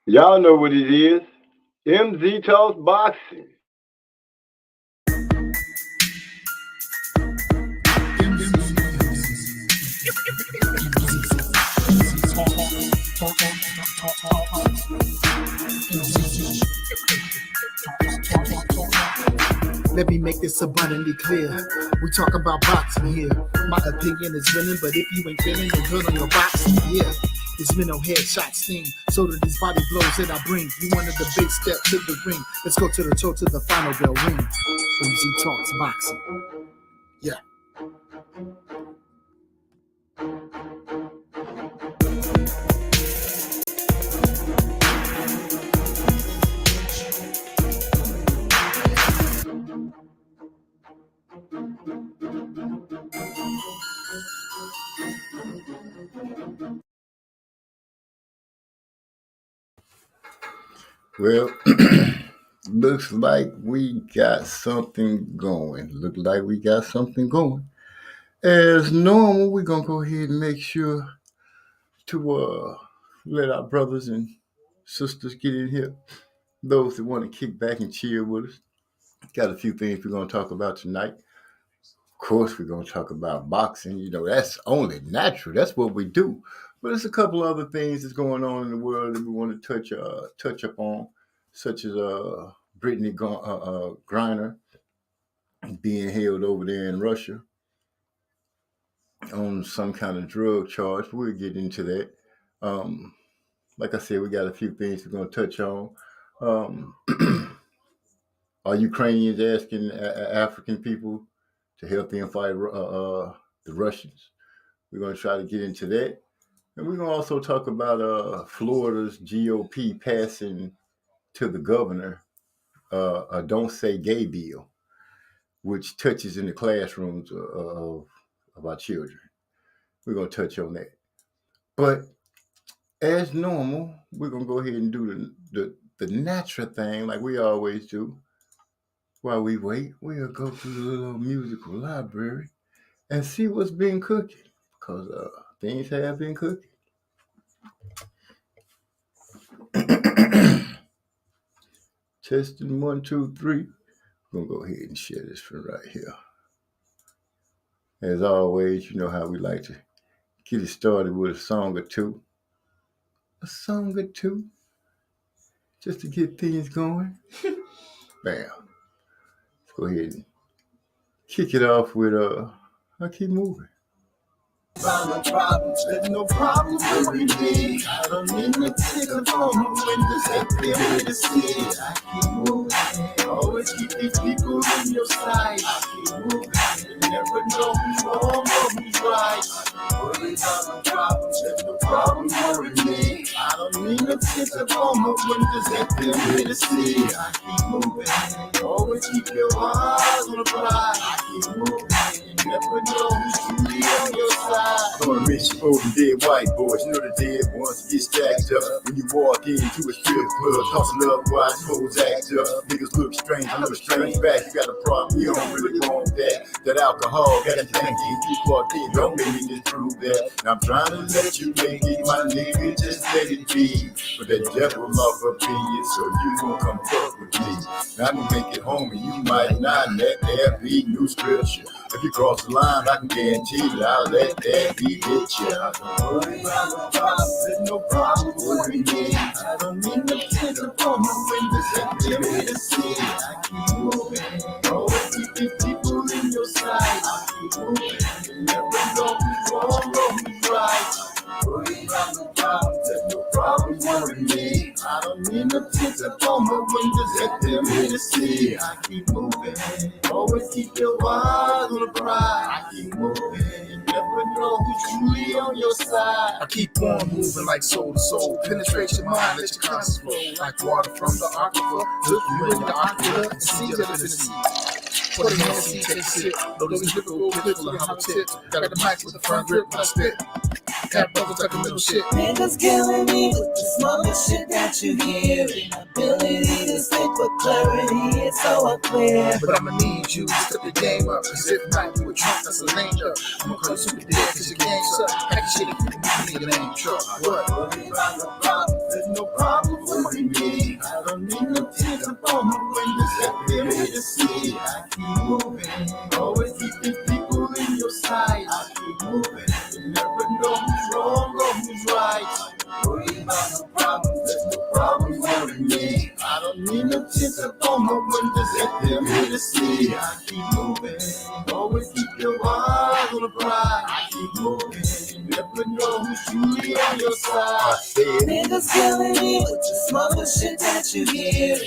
Y'all know what it is. MZ Talks Boxing. Let me make this abundantly clear. We talk about boxing here. My opinion is winning, but if you ain't feeling you're good on your boxing, yeah. This mental headshot sting. So do these body blows that I bring. You wanted the big step to the ring. Let's go to the toe to the final bell ring. MZ Talks Boxing. Yeah. Well, looks like we got something going. Look like we got something going. As normal, we're gonna go ahead and make sure to let our brothers and sisters get in here. Those that want to kick back and chill with us. Got a few things we're gonna talk about tonight. Of course, we're gonna talk about boxing. You know, that's only natural. That's what we do. But there's a couple other things that's going on in the world that we want to touch up on, such as Brittany Griner being held over there in Russia on some kind of drug charge. We'll get into that. Like I said, we got a few things we're going to touch on. Are Ukrainians asking African people to help them fight the Russians? We're going to try to get into that. And we're going to also talk about Florida's GOP passing to the governor a Don't Say Gay bill, which touches in the classrooms of our children. We're going to touch on that. But as normal, we're going to go ahead and do the natural thing like we always do. While we wait, we'll go to the little musical library and see what's been cooking, because things have been cooking. Testing 1, 2, 3. I'm going to go ahead and share this from right here. As always, you know how we like to get it started with a song or two. A song or two. Just to get things going. Bam. Let's go ahead and kick it off with I Keep Moving. Problems, there's no problem with me. I don't need to take a phone when there's empty to see. I keep moving, always keep these people in your sight. I keep moving, you never know who's wrong or who's right. Worry about the problems, there's no problem with me. I don't need to take a phone when there's empty to see. I keep moving, always keep your eyes on the prize. I keep moving, you never know who's truly on your side. I'm a rich, old and dead white boys. You know the dead ones get stacked up. When you walk into a strip club, hustle up, watch hoes act up. Niggas look strange, I look strange back. You got a problem, you don't really want that. That alcohol got you thinking you walked in, don't make me disprove that. Now I'm trying to let you make it, my nigga, just let it be. But that devil off up in you, so you gon' come fuck with me. Now I'm gonna make it home and you might not let there be new scripture. If you cross the line, I can guarantee that I'll let that be hit you. I don't worry about the problems, there's no problem with me. I don't need no tears upon my windows and give me to see. I keep moving, always keep these people in your sight. I keep moving, you never know who's wrong or who's right. Worry about the problems, there's no problem with me. I don't need no tears upon my windows and give me to see. I keep moving, always keep your eyes on the prize. I keep moving, never know who's truly on your side. I keep on moving like soul to soul. Penetrate your mind, let your conscience flow. Like water from the aquifer. Look you in the ocular and see that it's in the sea. Put a hand in the seat, take a sip. Though those lyrical people will have a tip. Got the mic with a firm grip when I spit. Got bubbles like a little shit. Niggas killing me with the smoking shit that you hear. Ability to think with clarity, it's so unclear. But I'ma need you to step your game up. Cause if not, you a trunk, that's a lame up. I'ma call you super dead cause your game suck. Pack your shit if you can nigga name truck. What? Worry about the problem, there's no problem with about no problems, there's no problems holding me. I don't need no tint up on my windows if they're here to see. I keep moving, always keep your eyes on the prize. I keep moving, you never know who's truly on your side. I said, Niggas killing me with the smuggled shit that you hear.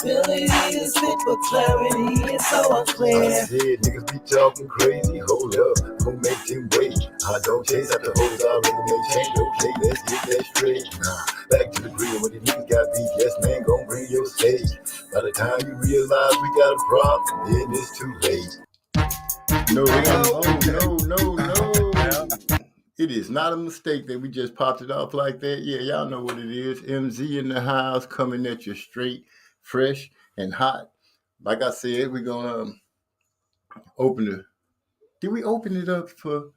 Inability to spit with clarity, it's so I unclear. said, niggas be talking crazy. Hold up, don't make them wait. I don't chase after hoes, I really make change. Okay, let's get that straight. Nah, back to the grill when these niggas got beef. Yes, man, gon' bring your stage. By the time you realize we got a problem, then it's too late. no. It is not a mistake that we just popped it off like that. Yeah, y'all know what it is. MZ in the house, coming at you straight, fresh, and hot. Like I said, we're gonna open it. Did we open it up for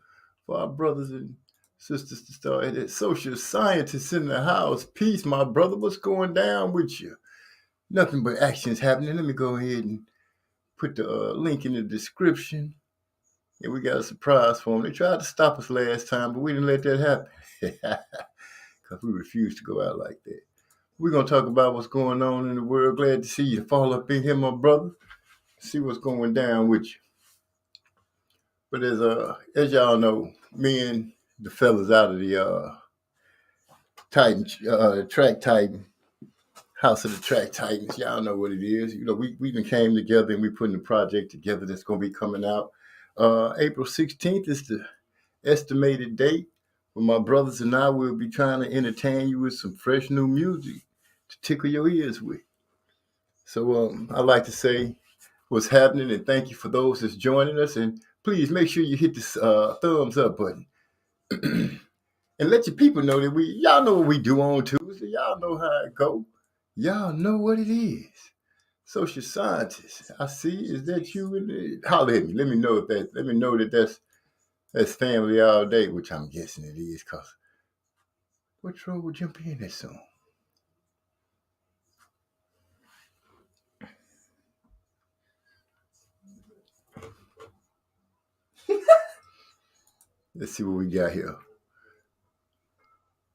our brothers and sisters to start? It's social scientists in the house. Peace, my brother. What's going down with you? Nothing but actions happening. Let me go ahead and put the link in the description. And we got a surprise for them. They tried to stop us last time, but we didn't let that happen. Because we refused to go out like that. We're going to talk about what's going on in the world. Glad to see you fall up in here, my brother. See what's going down with you. But as y'all know, me and the fellas out of the Titan, Track Titan, House of the Track Titans, y'all know what it is. You know, we done came together and we putting a project together that's going to be coming out. April 16th is the estimated date. But my brothers and I will be trying to entertain you with some fresh new music to tickle your ears with. So I'd like to say what's happening and thank you for those that's joining us. And please make sure you hit the thumbs up button. And let your people know that y'all know what we do on Tuesday. Y'all know how it go. Y'all know what it is. Social scientist. I see. Is that you? Holler at me. Let me know that that's family all day, which I'm guessing it is, cause what trouble would jump in that song? Let's see what we got here.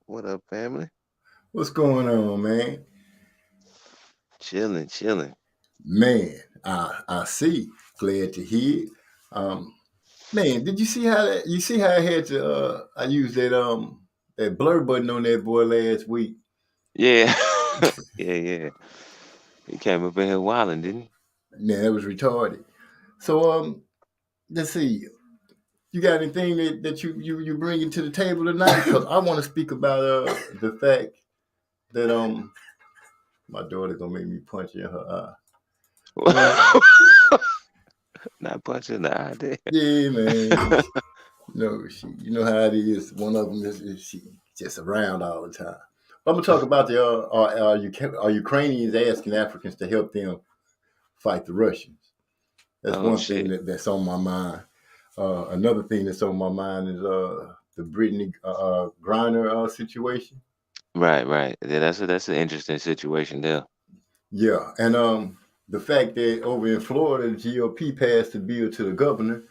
What up, family? What's going on, man? Chillin'. Man, I see. Glad to hear. Man, did you see how that? You see how I had to? I used that blur button on that boy last week. Yeah. yeah. He came up in here wilding, didn't he? Man, that was retarded. So let's see. You got anything that you bringing to the table tonight? Because I want to speak about the fact that my daughter gonna make me punch in her eye. Not punching the eye there. Yeah, man. No, you know how it is. One of them is she just around all the time. But I'm gonna talk about are Ukrainians asking Africans to help them fight the Russians. That's one thing that's on my mind. Another thing that's on my mind is the Brittany Griner situation. Right. Yeah, that's an interesting situation there. Yeah, and the fact that over in Florida, the GOP passed a bill to the governor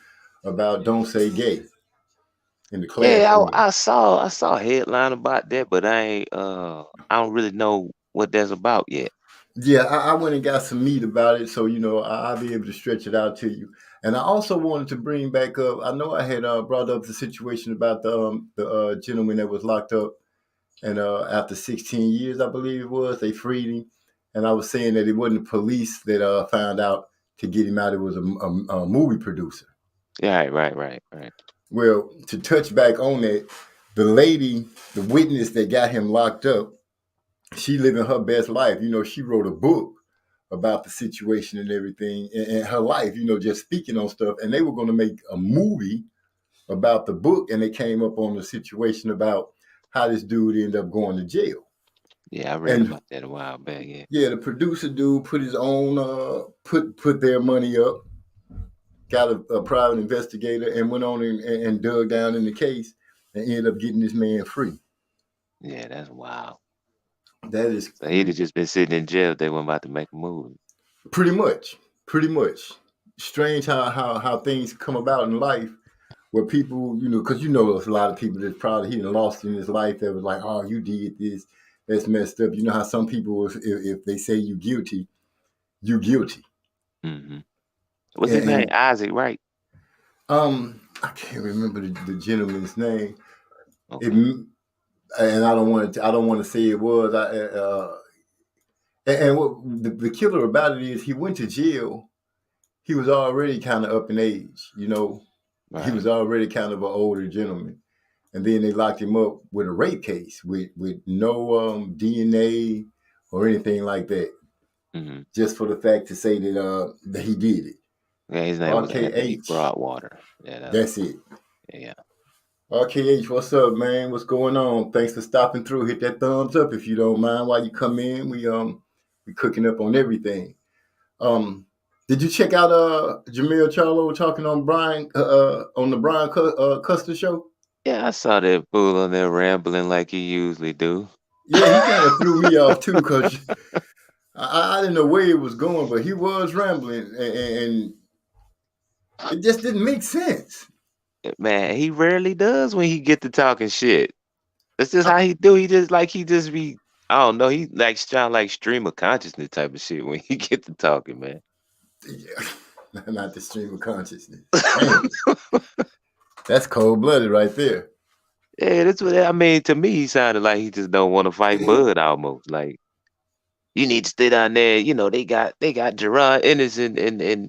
about don't say gay in the classroom. Yeah, I saw a headline about that, but I don't really know what that's about yet. Yeah, I went and got some meat about it, so I'll be able to stretch it out to you. And I also wanted to bring back up. I know I had brought up the situation about the gentleman that was locked up, and after 16 years, I believe it was, they freed him. And I was saying that it wasn't the police that found out to get him out; it was a movie producer. Yeah, right. Well, to touch back on that, the lady, the witness that got him locked up, she living her best life. She wrote a book about the situation and everything and her life, just speaking on stuff. And they were going to make a movie about the book. And they came up on the situation about how this dude ended up going to jail. Yeah, I read about that a while back. Yeah, the producer dude put his own, put their money up, got a private investigator and went on and dug down in the case and ended up getting this man free. Yeah, that's wild. That is. So he'd have just been sitting in jail if they weren't about to make a movie. Pretty much. Strange how things come about in life where people, because there's a lot of people that's probably he done lost in his life that was like, oh, you did this, that's messed up. You know how some people, if they say you guilty, you guilty. Hmm. What's his name? And Isaac, right? I can't remember the gentleman's name. It, Okay. and I don't want to say it was. And what the killer about it is, he went to jail. He was already kind of up in age. He Right. was already kind of an older gentleman. And then they locked him up with a rape case with no DNA or anything like that, Hmm. just for the fact to say that he did it. Yeah, his name was Anthony RKH, Broadwater. Yeah, that's it. yeah. RKH, what's up, man? What's going on? Thanks for stopping through. Hit that thumbs up if you don't mind. While you come in, we cooking up on everything. Did you check out Jamil Charlo talking on Brian on the Brian Custer show? Yeah, I saw that fool on there rambling like he usually do. Yeah, he kind of threw me off too, because I didn't know where he was going, but he was rambling, and it just didn't make sense. Man, he rarely does when he get to talking shit. That's just I, how he do. He just be, I don't know. He like sound like stream of consciousness type of shit when he get to talking, man. yeah, not the stream of consciousness. Man, that's cold blooded right there. Yeah, that's what I mean. To me, he sounded like he just don't want to fight Bud almost. Like, you need to stay down there. They got Gerard Ennis and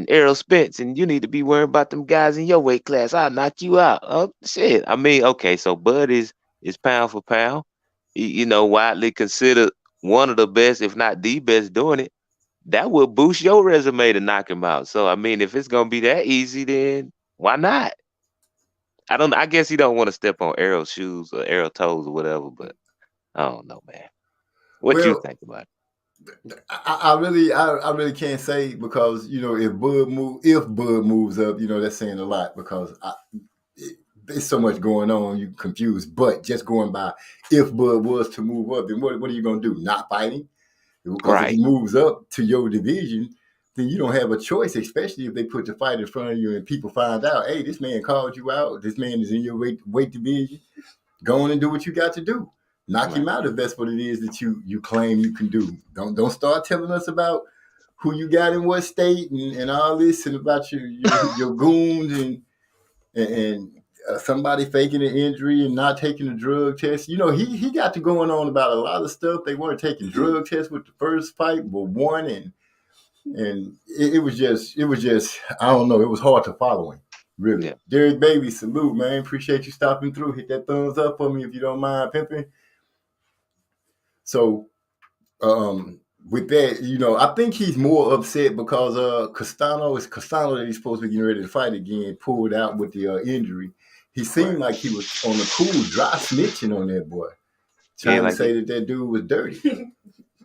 Errol Spence, and you need to be worrying about them guys in your weight class. I'll knock you out. Oh shit. I mean, okay, so Bud is pound for pound. Widely considered one of the best, if not the best, doing it. That would boost your resume to knock him out. So I mean, if it's gonna be that easy, then why not? I don't. I guess he don't want to step on Errol's shoes or Errol toes or whatever. But I don't know, man. What you Well, think about it? I really can't say, because if Bud moves up, that's saying a lot, because there's so much going on, you confused. But just going by, if Bud was to move up, then what are you gonna do? Not fighting? Because if Right, he moves up to your division, then you don't have a choice, especially if they put the fight in front of you and people find out, hey, this man called you out. This man is in your weight division. Go on and do what you got to do. Knock him right, out if that's what it is that you claim you can do. Don't start telling us about who you got in what state and all this, and about your goons and somebody faking an injury and not taking a drug test. He got to going on about a lot of stuff. They weren't taking drug tests with the first fight, but one, and it was just I don't know. It was hard to follow him. Really. yeah. Derek Baby, salute, man. Appreciate you stopping through. Hit that thumbs up for me if you don't mind pimping. So, with that, I think he's more upset because Castano that he's supposed to be getting ready to fight again, pulled out with the injury. He seemed Right. like he was on the cool, dry snitching on that boy, Yeah, trying to like say that dude was dirty.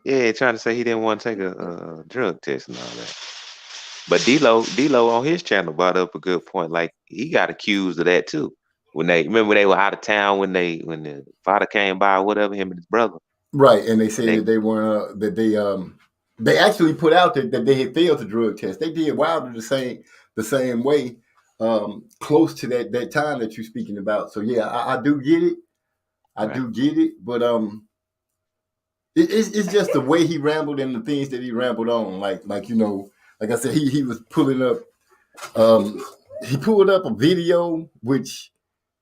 yeah, trying to say he didn't want to take a drug test and all that. But D-Lo on his channel brought up a good point. Like he got accused of that too. When they remember when they were out of town when the father came by or whatever, him and his brother. Right, and they And said they that they weren't that they actually put out that they had failed the drug test. They did Wilder the same way, close to that time that you're speaking about. So yeah, I do get it. I right. do get it, but it's just the way he rambled and the things that he rambled on. Like I said, he was pulling up. Um, he pulled up a video which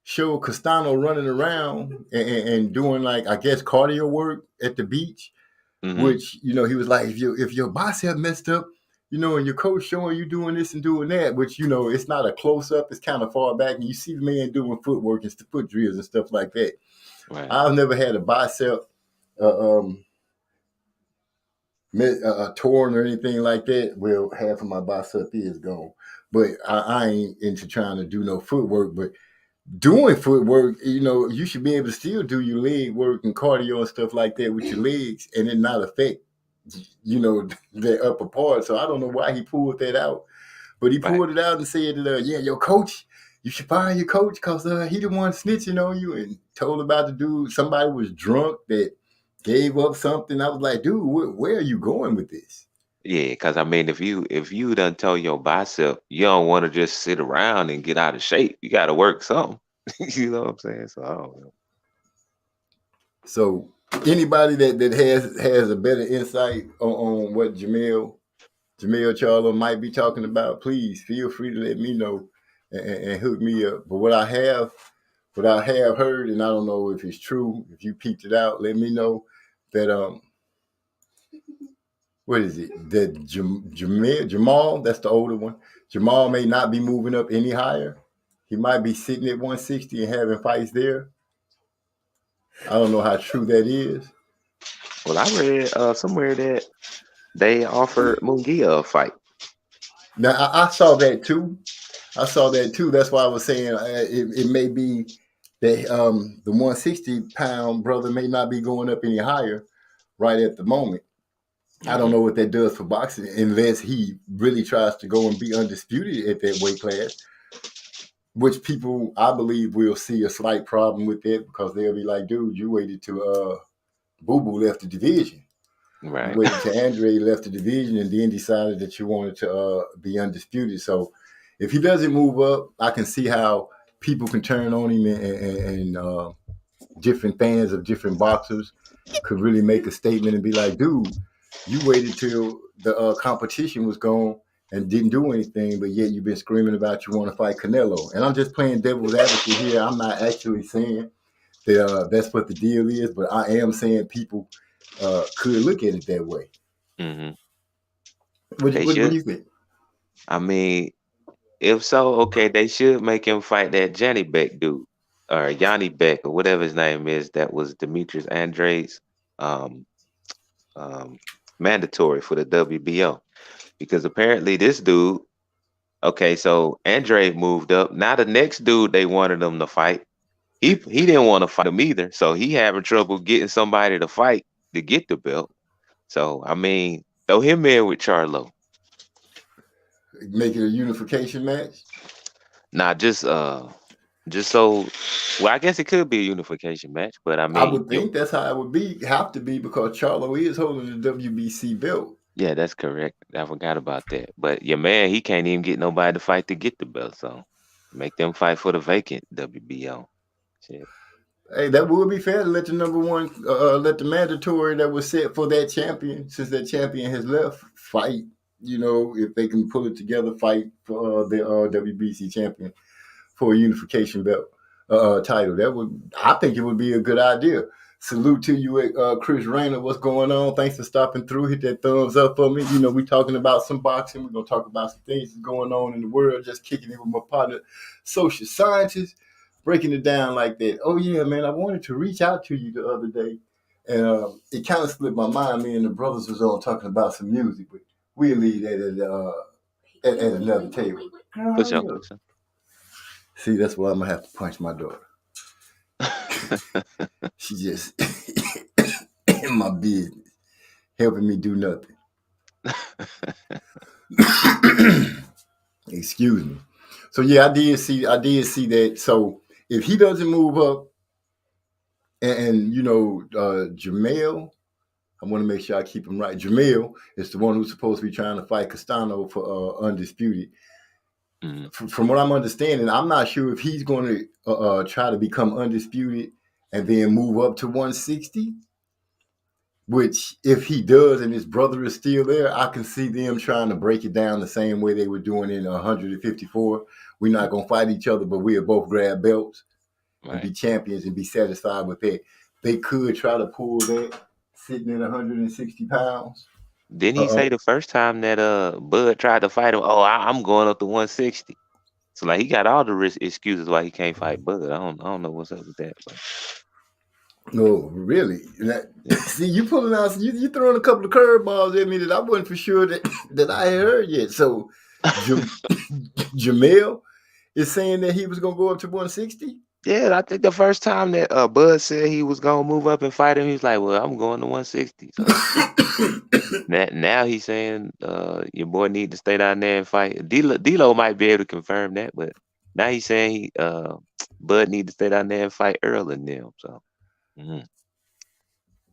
showed Castano running around and doing, like, I guess, cardio work at the beach. Mm-hmm. Which he was like, if your bicep messed up, and your coach showing you doing this and doing that, which it's not a close up, it's kind of far back, and you see the man doing footwork and foot drills and stuff like that. Right. I've never had a bicep torn or anything like that. Well, half of my bicep is gone, but I ain't into trying to do no footwork. But doing footwork, you should be able to still do your leg work and cardio and stuff like that with your legs, and it not affect, the upper part. So I don't know why he pulled that out, but he Right. pulled it out and said that, yeah, your coach, you should fire your coach because he the one snitching on you, and told about the dude. Somebody was drunk that gave up something. I was like, dude, where are you going with this? Yeah, because I mean, if you done told your bicep, you don't want to just sit around and get out of shape. You got to work something. You know what I'm saying? So I don't know. So anybody that has a better insight on what Jamel Charlo might be talking about, please feel free to let me know and hook me up. But what I have heard, and I don't know if it's true, if you peeped it out, let me know that what is it? That Jamal, that's the older one. Jamal may not be moving up any higher. He might be sitting at 160 and having fights there. I don't know how true that is. Well, I read somewhere that they offered Mungia a fight. Now I saw that too. I saw that too. That's why I was saying it may be that the 160-pound brother may not be going up any higher right at the moment. I don't Hmm. know what that does for boxing unless he really tries to go and be undisputed at that weight class, which people I believe will see a slight problem with that because they'll be like, dude, you waited till Boo Boo left the division. You Right. waited till Andre left the division and then decided that you wanted to be undisputed. So if he doesn't move up, I can see how people can turn on him and different fans of different boxers could really make a statement and be like, dude, you waited till the competition was gone and didn't do anything, but yet you've been screaming about you want to fight Canelo. And I'm just playing devil's advocate here. I'm not actually saying that that's what the deal is, but I am saying people could look at it that way. Hmm. They What do should. you think? I mean, if so, okay, they should make him fight that Johnny Beck dude or Yanni Beck or whatever his name is. That was Demetrius Andre's um, um, mandatory for the WBO because apparently this dude. Okay, so Andre moved up. Now the next dude they wanted him to fight, he didn't want to fight him either. So he having trouble getting somebody to fight to get the belt. So I mean, throw him in with Charlo. Make it a unification match? Not just so well, I guess it could be a unification match, but I I mean, would think that's how it would be have to be because Charlo is holding the WBC belt. yeah, that's correct. I forgot about that. But your man, he can't even get nobody to fight to get the belt. So make them fight for the vacant WBO. Shit. Hey, that would be fair to let the number one, let the mandatory that was set for that champion, since that champion has left, fight. You know, if they can pull it together, fight for the WBC champion for a unification belt title. That would, I think, it would be a good idea. Salute to you, Chris Rayner. What's going on? Thanks for stopping through. Hit that thumbs up for me. You know, we talking about some boxing. We're gonna talk about some things that's going on in the world. Just kicking it with my partner, social scientist, breaking it down like that. Oh yeah, man. I wanted to reach out to you the other day, and it kind of slipped my mind. Me and the brothers was on talking about some music, but we'll leave that at another table. Girl, For hurry sure, up. for sure. See, that's why I'm gonna have to punch my daughter. She just in my business, helping me do nothing. Excuse me. So yeah, I did see that. So if he doesn't move up, and you know, Jamel, I want to make sure I keep him right. Jamel is the one who's supposed to be trying to fight Castano for undisputed. Mhm. From what I'm understanding, I'm not sure if he's going to try to become undisputed and then move up to 160. Which, if he does and his brother is still there, I can see them trying to break it down the same way they were doing in 154. We're not going to fight each other, but we'll both grab belts and Right. be champions and be satisfied with that. They could try to pull that sitting at 160 pounds. Didn't he Uh, say the first time that Bud tried to fight him? Oh, I'm going up to 160. So like he got all the excuses why he can't fight Bud. I don't know what's up with that, but no, really. yeah. See, you pulling out, you throwing a couple of curveballs at me that I wasn't for sure that I had heard yet. So, Jamel is saying that he was going to go up to 160. Yeah, I think the first time that Bud said he was gonna move up and fight him, he was like, "Well, I'm going to 160." So now he's saying your boy need to stay down there and fight. D'Lo might be able to confirm that, but now he's saying Bud need to stay down there and fight Earl and them. So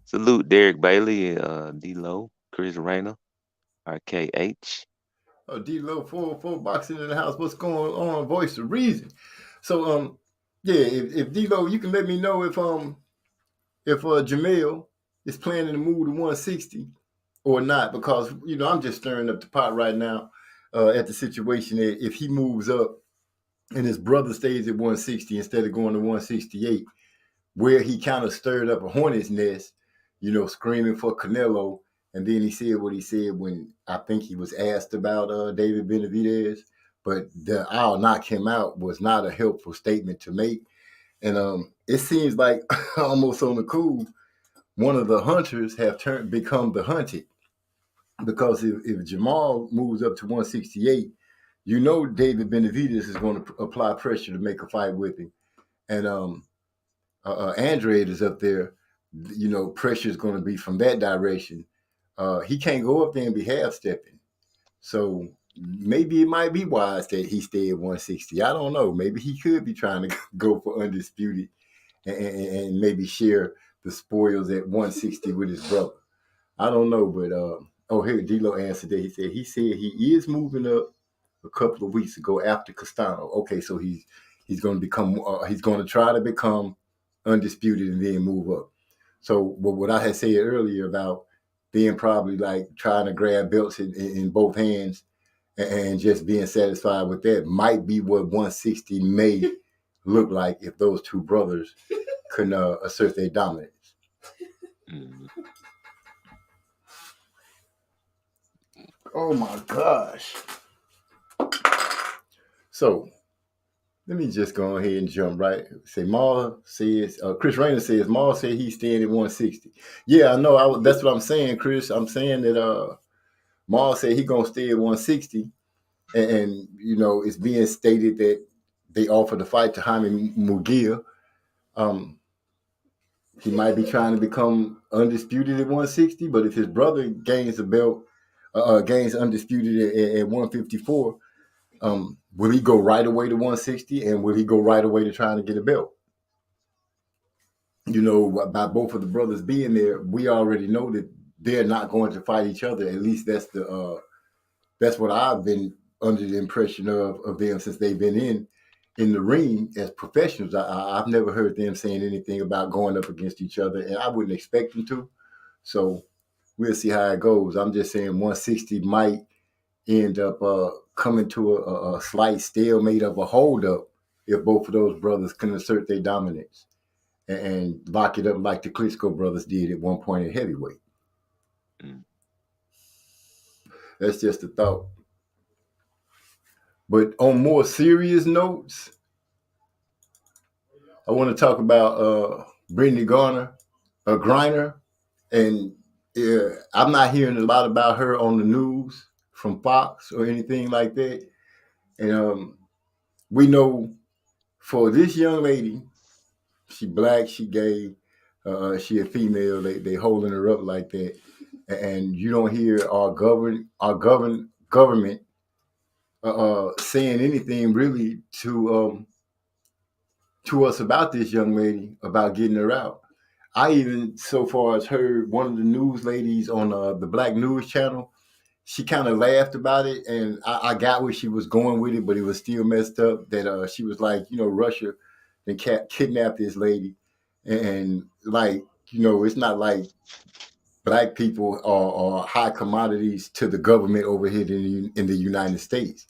salute Derek Bailey, D'Lo, Chris Rayner. RKH. D-Lo, full boxing in the house. What's going on? Voice of reason. So yeah, if D-Lo, you can let me know if Jamel is planning to move to 160 or not, because I'm just stirring up the pot right now at the situation that if he moves up and his brother stays at 160 instead of going to 168, where he kind of stirred up a hornet's nest, screaming for Canelo. And then he said what he said when I think he was asked about David Benavidez. But the "I'll knock him out" was not a helpful statement to make. And it seems like almost on the cool, one of the hunters have become the hunted. Because if Jamal moves up to 168, David Benavidez is going to apply pressure to make a fight with him. And Andrade is up there, pressure is going to be from that direction. He can't go up there and be half stepping. So maybe it might be wise that he stay at 160. I don't know. Maybe he could be trying to go for undisputed and maybe share the spoils at 160 with his brother. I don't know, but here D-Lo answered that. He said he is moving up a couple of weeks ago after Castano. Okay, so he's going to become he's going to try to become undisputed and then move up. So what I had said earlier about being probably like trying to grab belts in both hands and just being satisfied with that might be what 160 may look like if those two brothers can assert their dominance. Mm. Oh my gosh. So let me just go ahead and jump right. Say Maul says, Chris Rayner says, Maul said he's staying at 160. Yeah, I know. That's what I'm saying, Chris. I'm saying that Maul said he's going to stay at 160. And it's being stated that they offered the fight to Jaime Mugia. He might be trying to become undisputed at 160, but if his brother gains the belt, gains undisputed at 154, will he go right away to 160, and will he go right away to trying to get a belt? By both of the brothers being there, we already know that they're not going to fight each other. At least that's what I've been under the impression of them since they've been in the ring as professionals. I've never heard them saying anything about going up against each other, and I wouldn't expect them to. So we'll see how it goes. I'm just saying 160 might end up coming to a slight stalemate of a holdup if both of those brothers can assert their dominance and lock it up like the Klitschko brothers did at one point at heavyweight. Mm. That's just a thought. But on more serious notes, I want to talk about Brittany Griner, and I'm not hearing a lot about her on the news from Fox or anything like that. And we know for this young lady, she black, she gay, she a female. They holding her up like that, and you don't hear our government saying anything really to us about this young lady, about getting her out. I even so far as heard one of the news ladies on the Black News Channel. She kind of laughed about it, and I got where she was going with it, but it was still messed up. That she was like, Russia then kidnapped this lady, and like, it's not like black people are high commodities to the government over here in the United States.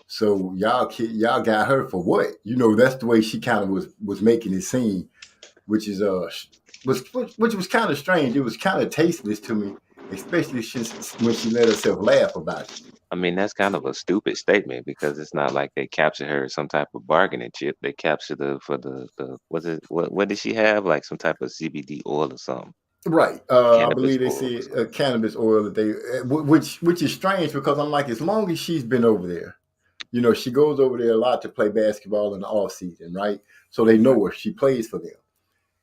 So y'all got her for what? That's the way she kind of was making it seem, which is which was kind of strange. It was kind of tasteless to me, especially when she let herself laugh about it. I mean, that's kind of a stupid statement because it's not like they captured her as some type of bargaining chip. They captured her for the what did she have? Like some type of CBD oil or something. Right. I Cannabis believe they oil or said something. cannabis oil that they, which is strange because I'm like, as long as she's been over there, she goes over there a lot to play basketball in the off season, right? So they know her. She plays for them.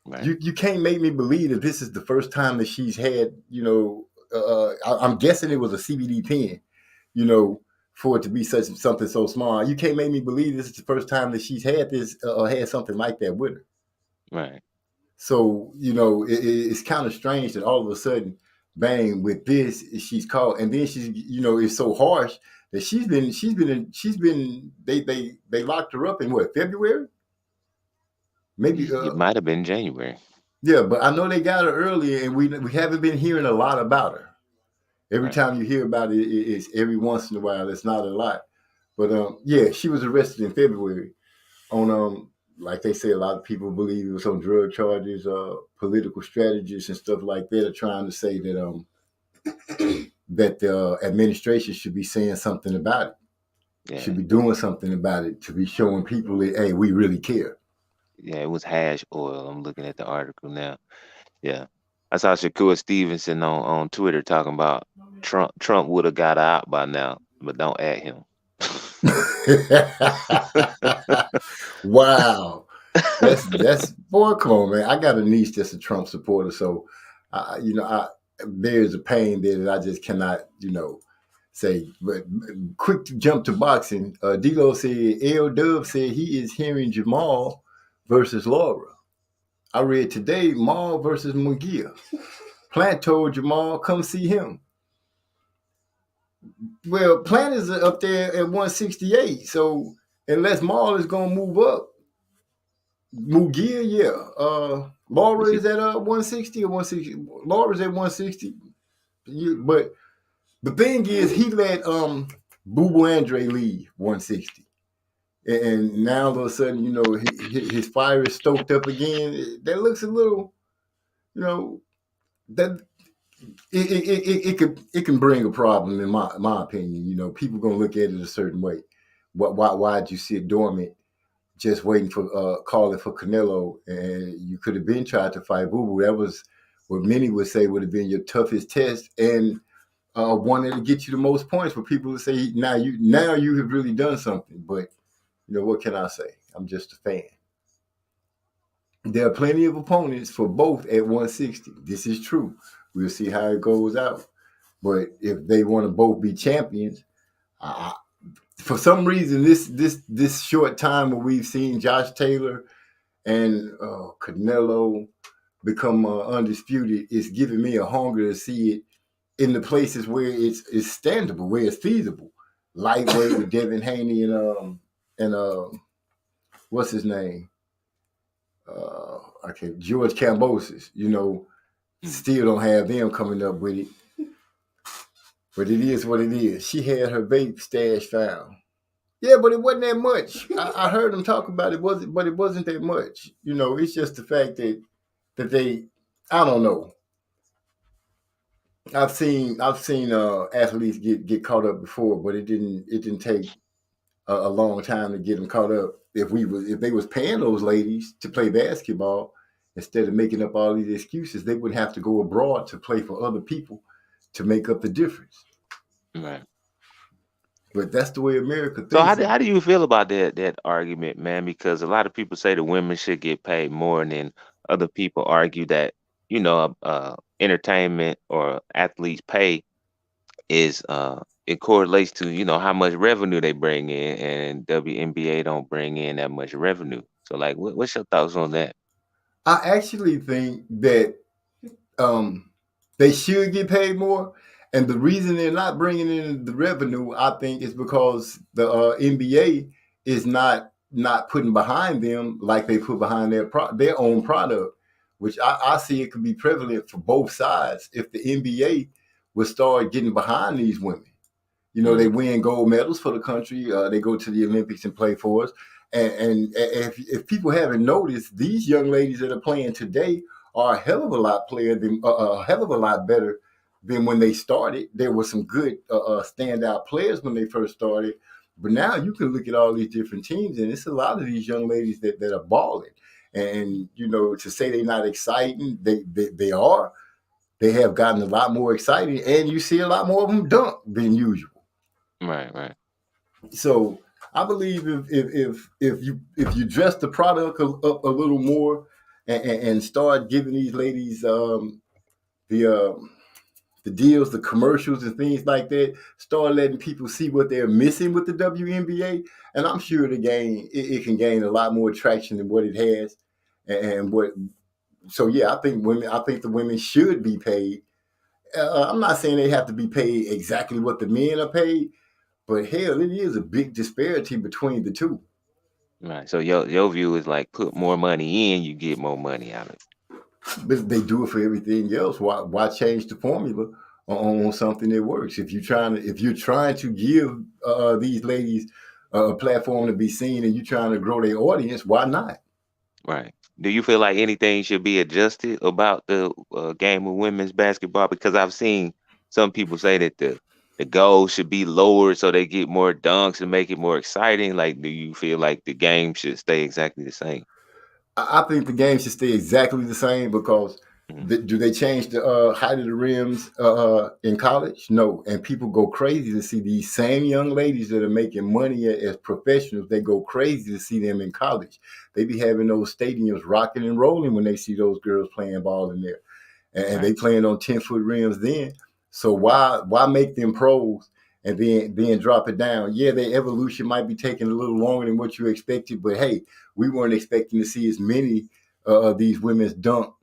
Right. You can't make me believe that this is the first time that she's had, I'm guessing it was a CBD pen, for it to be something so small. You can't make me believe this is the first time that she's had this or had something like that with her. Right. So, it's kind of strange that all of a sudden bang with this, she's caught, and then she's it's so harsh that they locked her up in what, February, maybe It might have been January. yeah, but I know they got her earlier, and we haven't been hearing a lot about her. Every Right. time you hear about it, it's every once in a while. It's not a lot, but yeah, she was arrested in February on like they say, a lot of people believe it was on drug charges, political strategists and stuff like that are trying to say that that the administration should be saying something about it, should Yeah. be doing something about it, to be showing people that, hey, we really care. Yeah, it was hash oil. I'm looking at the article now. Yeah. I saw Shakur Stevenson on Twitter talking about Trump would have got out by now, but don't at him. Wow, that's boy, come on, man. I got a niece that's a Trump supporter, so there's a pain there that I just cannot, say. But quick to jump to boxing. D'Lo said L Dub said he is hearing Jamal versus Laura. I read today Maul versus Mungia. Plant told Jamal come see him. Well, Plant is up there at 168, so unless Maul is gonna move up, Mugia, yeah. Is Laura he? is at 160 or 160. Laura's at 160. But the thing is, he let Boo Boo Andre leave 160. And now all of a sudden, his fire is stoked up again. That looks a little, that it can bring a problem in my opinion. People gonna look at it a certain way. Why'd you sit dormant, just waiting for calling for Canelo, and you could have been tried to fight Boo Boo? That was what many would say would have been your toughest test, and one that'll get you the most points. For people to say now you have really done something. But what can I say? I'm just a fan. There are plenty of opponents for both at 160. This is true. We'll see how it goes out. But if they want to both be champions, uh, for some reason, this short time where we've seen Josh Taylor and Canelo become undisputed, is giving me a hunger to see it in the places where it's standable, where it's feasible. Lightweight with Devin Haney and what's his name? George Kambosos. Still don't have them coming up with it. But it is what it is. She had her vape stash found. Yeah, but it wasn't that much. I heard them talk about it, but it wasn't that much. It's just the fact that they, I don't know. I've seen athletes get caught up before, but it didn't take a long time to get them caught up. If they was paying those ladies to play basketball instead of making up all these excuses, they wouldn't have to go abroad to play for other people to make up the difference. Right. But that's the way America So thinks. how do you feel about that argument, man? Because a lot of people say the women should get paid more, and then other people argue that entertainment or athletes' pay is it correlates to how much revenue they bring in, and WNBA don't bring in that much revenue. So like, what's your thoughts on that? I actually think that they should get paid more, and the reason they're not bringing in the revenue, I think, is because the NBA is not putting behind them like they put behind their own product, which I see it could be prevalent for both sides if the NBA would start getting behind these women. They win gold medals for the country. They go to the Olympics and play for us. And if people haven't noticed, these young ladies that are playing today are a hell of a lot a hell of a lot better than when they started. There were some good standout players when they first started, but now you can look at all these different teams, and it's a lot of these young ladies that are balling. And to say they're not exciting, they are. They have gotten a lot more exciting, and you see a lot more of them dunk than usual. Right, right. So I believe if you dress the product up a little more and start giving these ladies the the deals, the commercials, and things like that, start letting people see what they're missing with the WNBA, and I'm sure it can gain a lot more traction than what it has, and what. So yeah, I think the women should be paid, I'm not saying they have to be paid exactly what the men are paid, but hell, it is a big disparity between the two. Right. So your view is like put more money in, you get more money out of it. But they do it for everything else. Why change the formula on something that works? If you're trying to give these ladies a platform to be seen, and you're trying to grow their audience, why not? Right. Do you feel like anything should be adjusted about the game of women's basketball? Because I've seen some people say that the goal should be lowered so they get more dunks and make it more exciting. Like, do you feel like the game should stay exactly the same? I think the game should stay exactly the same because Mhm. do they change the height of the rims in college? No, and people go crazy to see these same young ladies that are making money as professionals. They go crazy to see them in college. They be having those stadiums rocking and rolling when they see those girls playing ball in there, and Right. they playing on 10-foot rims then. So why make them pros and then drop it down? Yeah, their evolution might be taking a little longer than what you expected, but hey, we weren't expecting to see as many of these women's dunk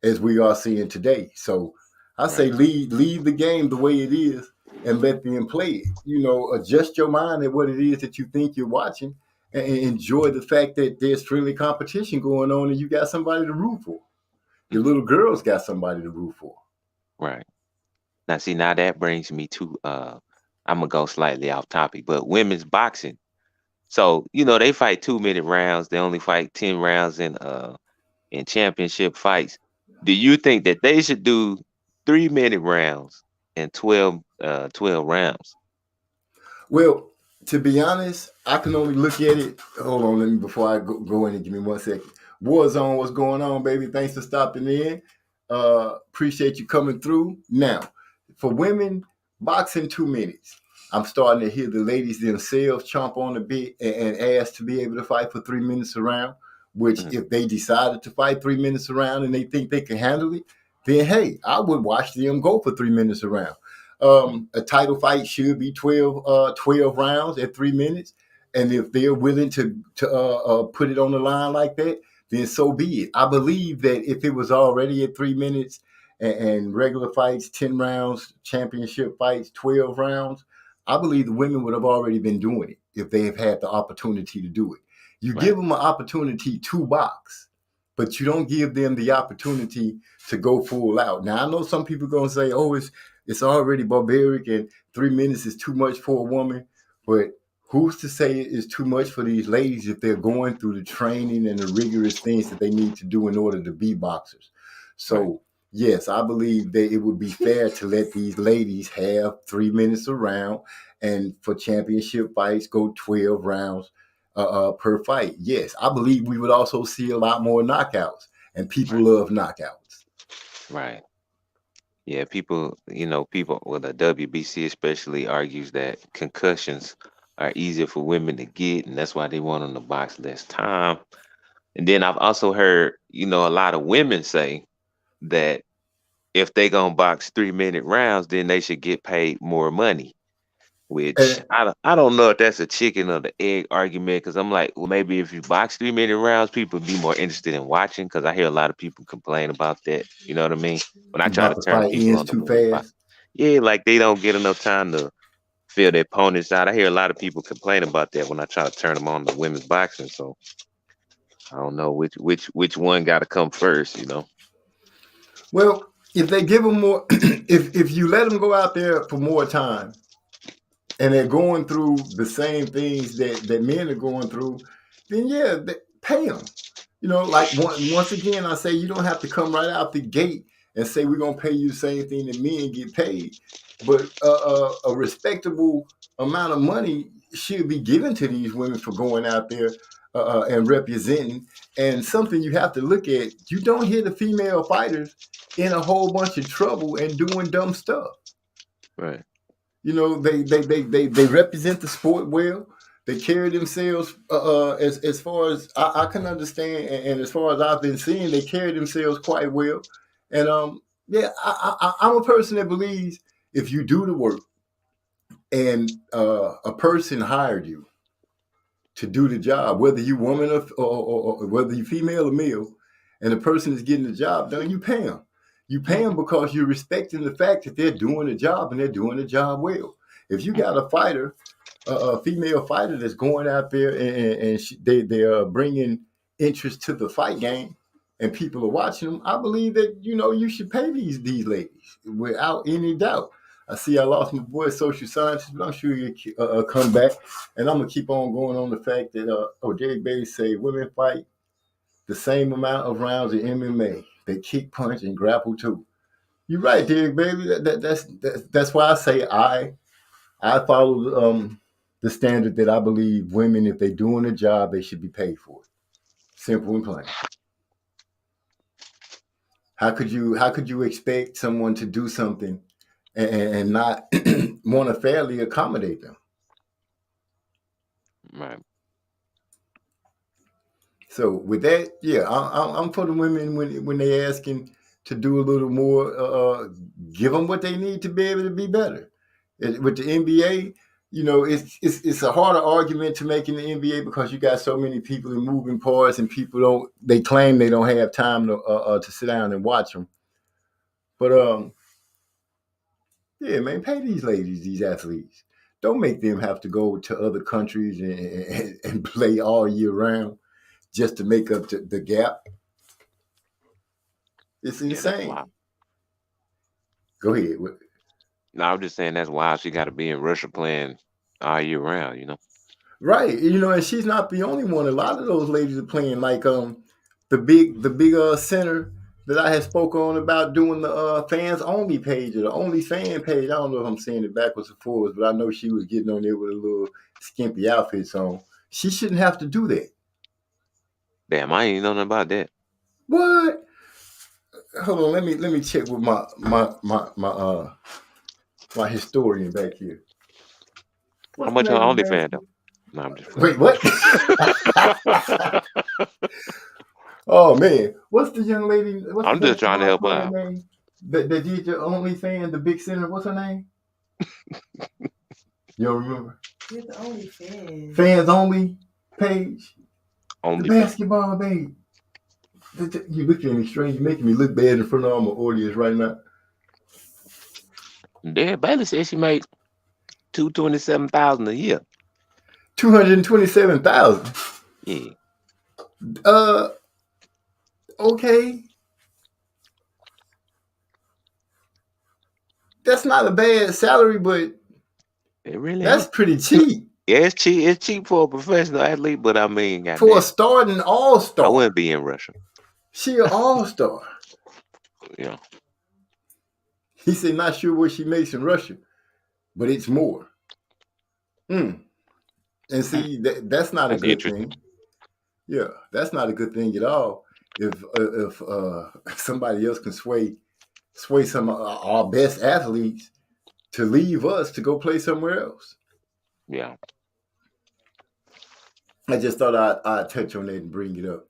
as we are seeing today. So I say Right. leave the game the way it is and let them play it. Adjust your mind at what it is that you think you're watching and enjoy the fact that there's friendly competition going on and you got somebody to root for. Your Mhm. little girl's got somebody to root for. Right. Now, see, now that brings me to I'm gonna go slightly off topic, but women's boxing. So, they fight 2-minute rounds. They only fight 10 rounds in championship fights. Do you think that they should do 3-minute rounds and 12 rounds? Well, to be honest, I can only look at it. Hold on, let me before I go in and give me 1 second. Warzone, what's going on, baby? Thanks for stopping in. Appreciate you coming through. Now, for women, boxing 2 minutes. I'm starting to hear the ladies themselves chomp on a bit and ask to be able to fight for 3 minutes around. Which, Mhm. if they decided to fight 3 minutes around and they think they can handle it, then hey, I would watch them go for 3 minutes around. Mhm. A title fight should be 12 rounds at 3 minutes. And if they're willing to put it on the line like that, then so be it. I believe that if it was already at 3 minutes and regular fights, 10 rounds, championship fights, 12 rounds, I believe the women would have already been doing it if they have had the opportunity to do it. You give Right. them an opportunity to box, but you don't give them the opportunity to go full out. Now, I know some people are going to say, oh, it's already barbaric and 3 minutes is too much for a woman. But who's to say it is too much for these ladies if they're going through the training and the rigorous things that they need to do in order to be boxers? Right. So, yes, I believe that it would be fair to let these ladies have 3 minutes around and for championship fights go 12 rounds per fight. Yes, I believe we would also see a lot more knockouts, and people Right. love knockouts. Right. Yeah, people with the WBC especially argues that concussions are easier for women to get, and that's why they want them to box less time. And then I've also heard, a lot of women say that if they gonna box 3-minute rounds, then they should get paid more money. Which And I don't know if that's a chicken or the egg argument, because I'm like, well, maybe if you box 3-minute rounds, people would be more interested in watching. Because I hear a lot of people complain about that. You know what I mean? When I try to about the turn fight people ends on the too women's box, fast. yeah, like they don't get enough time to feel their opponents out. I hear a lot of people complain about that when I try to turn them on to women's boxing. So I don't know which one got to come first. Well, if they give them more, if you let them go out there for more time, and they're going through the same things that men are going through, then yeah, pay them. Like once again, I say you don't have to come right out the gate and say we're gonna pay you the same thing that men get paid, but a respectable amount of money should be given to these women for going out there and representing. And something you have to look at: you don't hear the female fighters in a whole bunch of trouble and doing dumb stuff. Right. They represent the sport well. They carry themselves as far as I can understand, and as far as I've been seeing, they carry themselves quite well. And yeah, I'm a person that believes if you do the work and a person hired you to do the job, whether you woman or whether you female or male, and the person is getting the job done, you pay them. You pay them because you're respecting the fact that they're doing the job and they're doing the job well. If you got a fighter, a female fighter that's going out there and they are bringing interest to the fight game, and people are watching them, I believe that you should pay these ladies without any doubt. I see I lost my boy social scientist, but I'm sure he'll come back. And I'm gonna keep on going on the fact that Derek Bailey say women fight the same amount of rounds in MMA. They kick, punch, and grapple too. You're right, Derek Bailey. That's why I say I follow the standard that I believe women, if they're doing a job, they should be paid for it. Simple and plain. How could you expect someone to do something and not want to fairly accommodate them? Right. So with that, yeah, I'm for the women when they asking to do a little more. Give them what they need to be able to be better. With the NBA, it's a harder argument to make in the NBA because you got so many people in moving parts and people they claim they don't have time to sit down and watch them. But yeah, man, pay these ladies, these athletes. Don't make them have to go to other countries and play all year round just to make up the gap. It's insane. Go ahead. No, I'm just saying that's wild. She got to be in Russia playing all year round, Right. And she's not the only one. A lot of those ladies are playing like the big center that I had spoke on about doing the fans only page or the only fan page. I don't know if I'm saying it backwards or forwards, but I know she was getting on there with a little skimpy outfits on. She shouldn't have to do that. Damn, I ain't know nothing about that. What? Hold on, let me check with my historian back here. How much on OnlyFans though? No, I'm just wait. What? Oh man, what's the young lady? I'm just trying to help her out. That did your OnlyFans, the big center. What's her name? You don't remember? It's the OnlyFans. Fans only page. Only the basketball babe. You looking at me strange. You're making me look bad in front of all my audience right now. Yeah, Bailey said she made $227,000 a year. 227,000. Yeah. Okay. That's not a bad salary, but it really that's pretty cheap. Yeah, it's cheap. It's cheap for a professional athlete, but I mean, for a starting all-star, I wouldn't be in Russia. She an all-star. Yeah. He said, not sure what she makes in Russia, but it's more. And see, that's not a good thing. Yeah, that's not a good thing at all. If somebody else can sway some of our best athletes to leave us to go play somewhere else. Yeah. I just thought I'd touch on that and bring it up.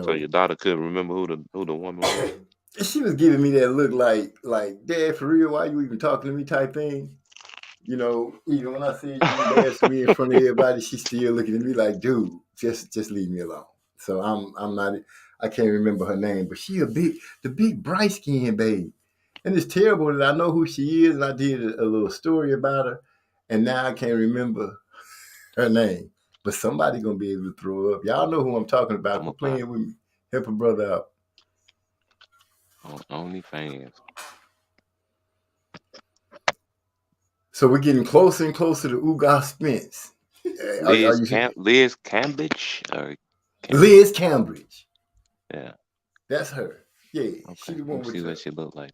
So your daughter couldn't remember who the woman was? She was giving me that look like, Dad, for real, why you even talking to me type thing? Even when I said you embarrassed me in front of everybody, she's still looking at me like, dude, just leave me alone. So I'm not, I can't remember her name, but she the big bright skinned babe. And it's terrible that I know who she is, and I did a little story about her, and now I can't remember her name. But somebody gonna be able to throw up. Y'all know who I'm talking about. I'm playing with me. Help a brother out. OnlyFans. So we're getting closer and closer to Ugas Spence. Liz Cambridge or Liz Cambridge. Yeah. That's her. Yeah. Okay. She the one with see what she look like.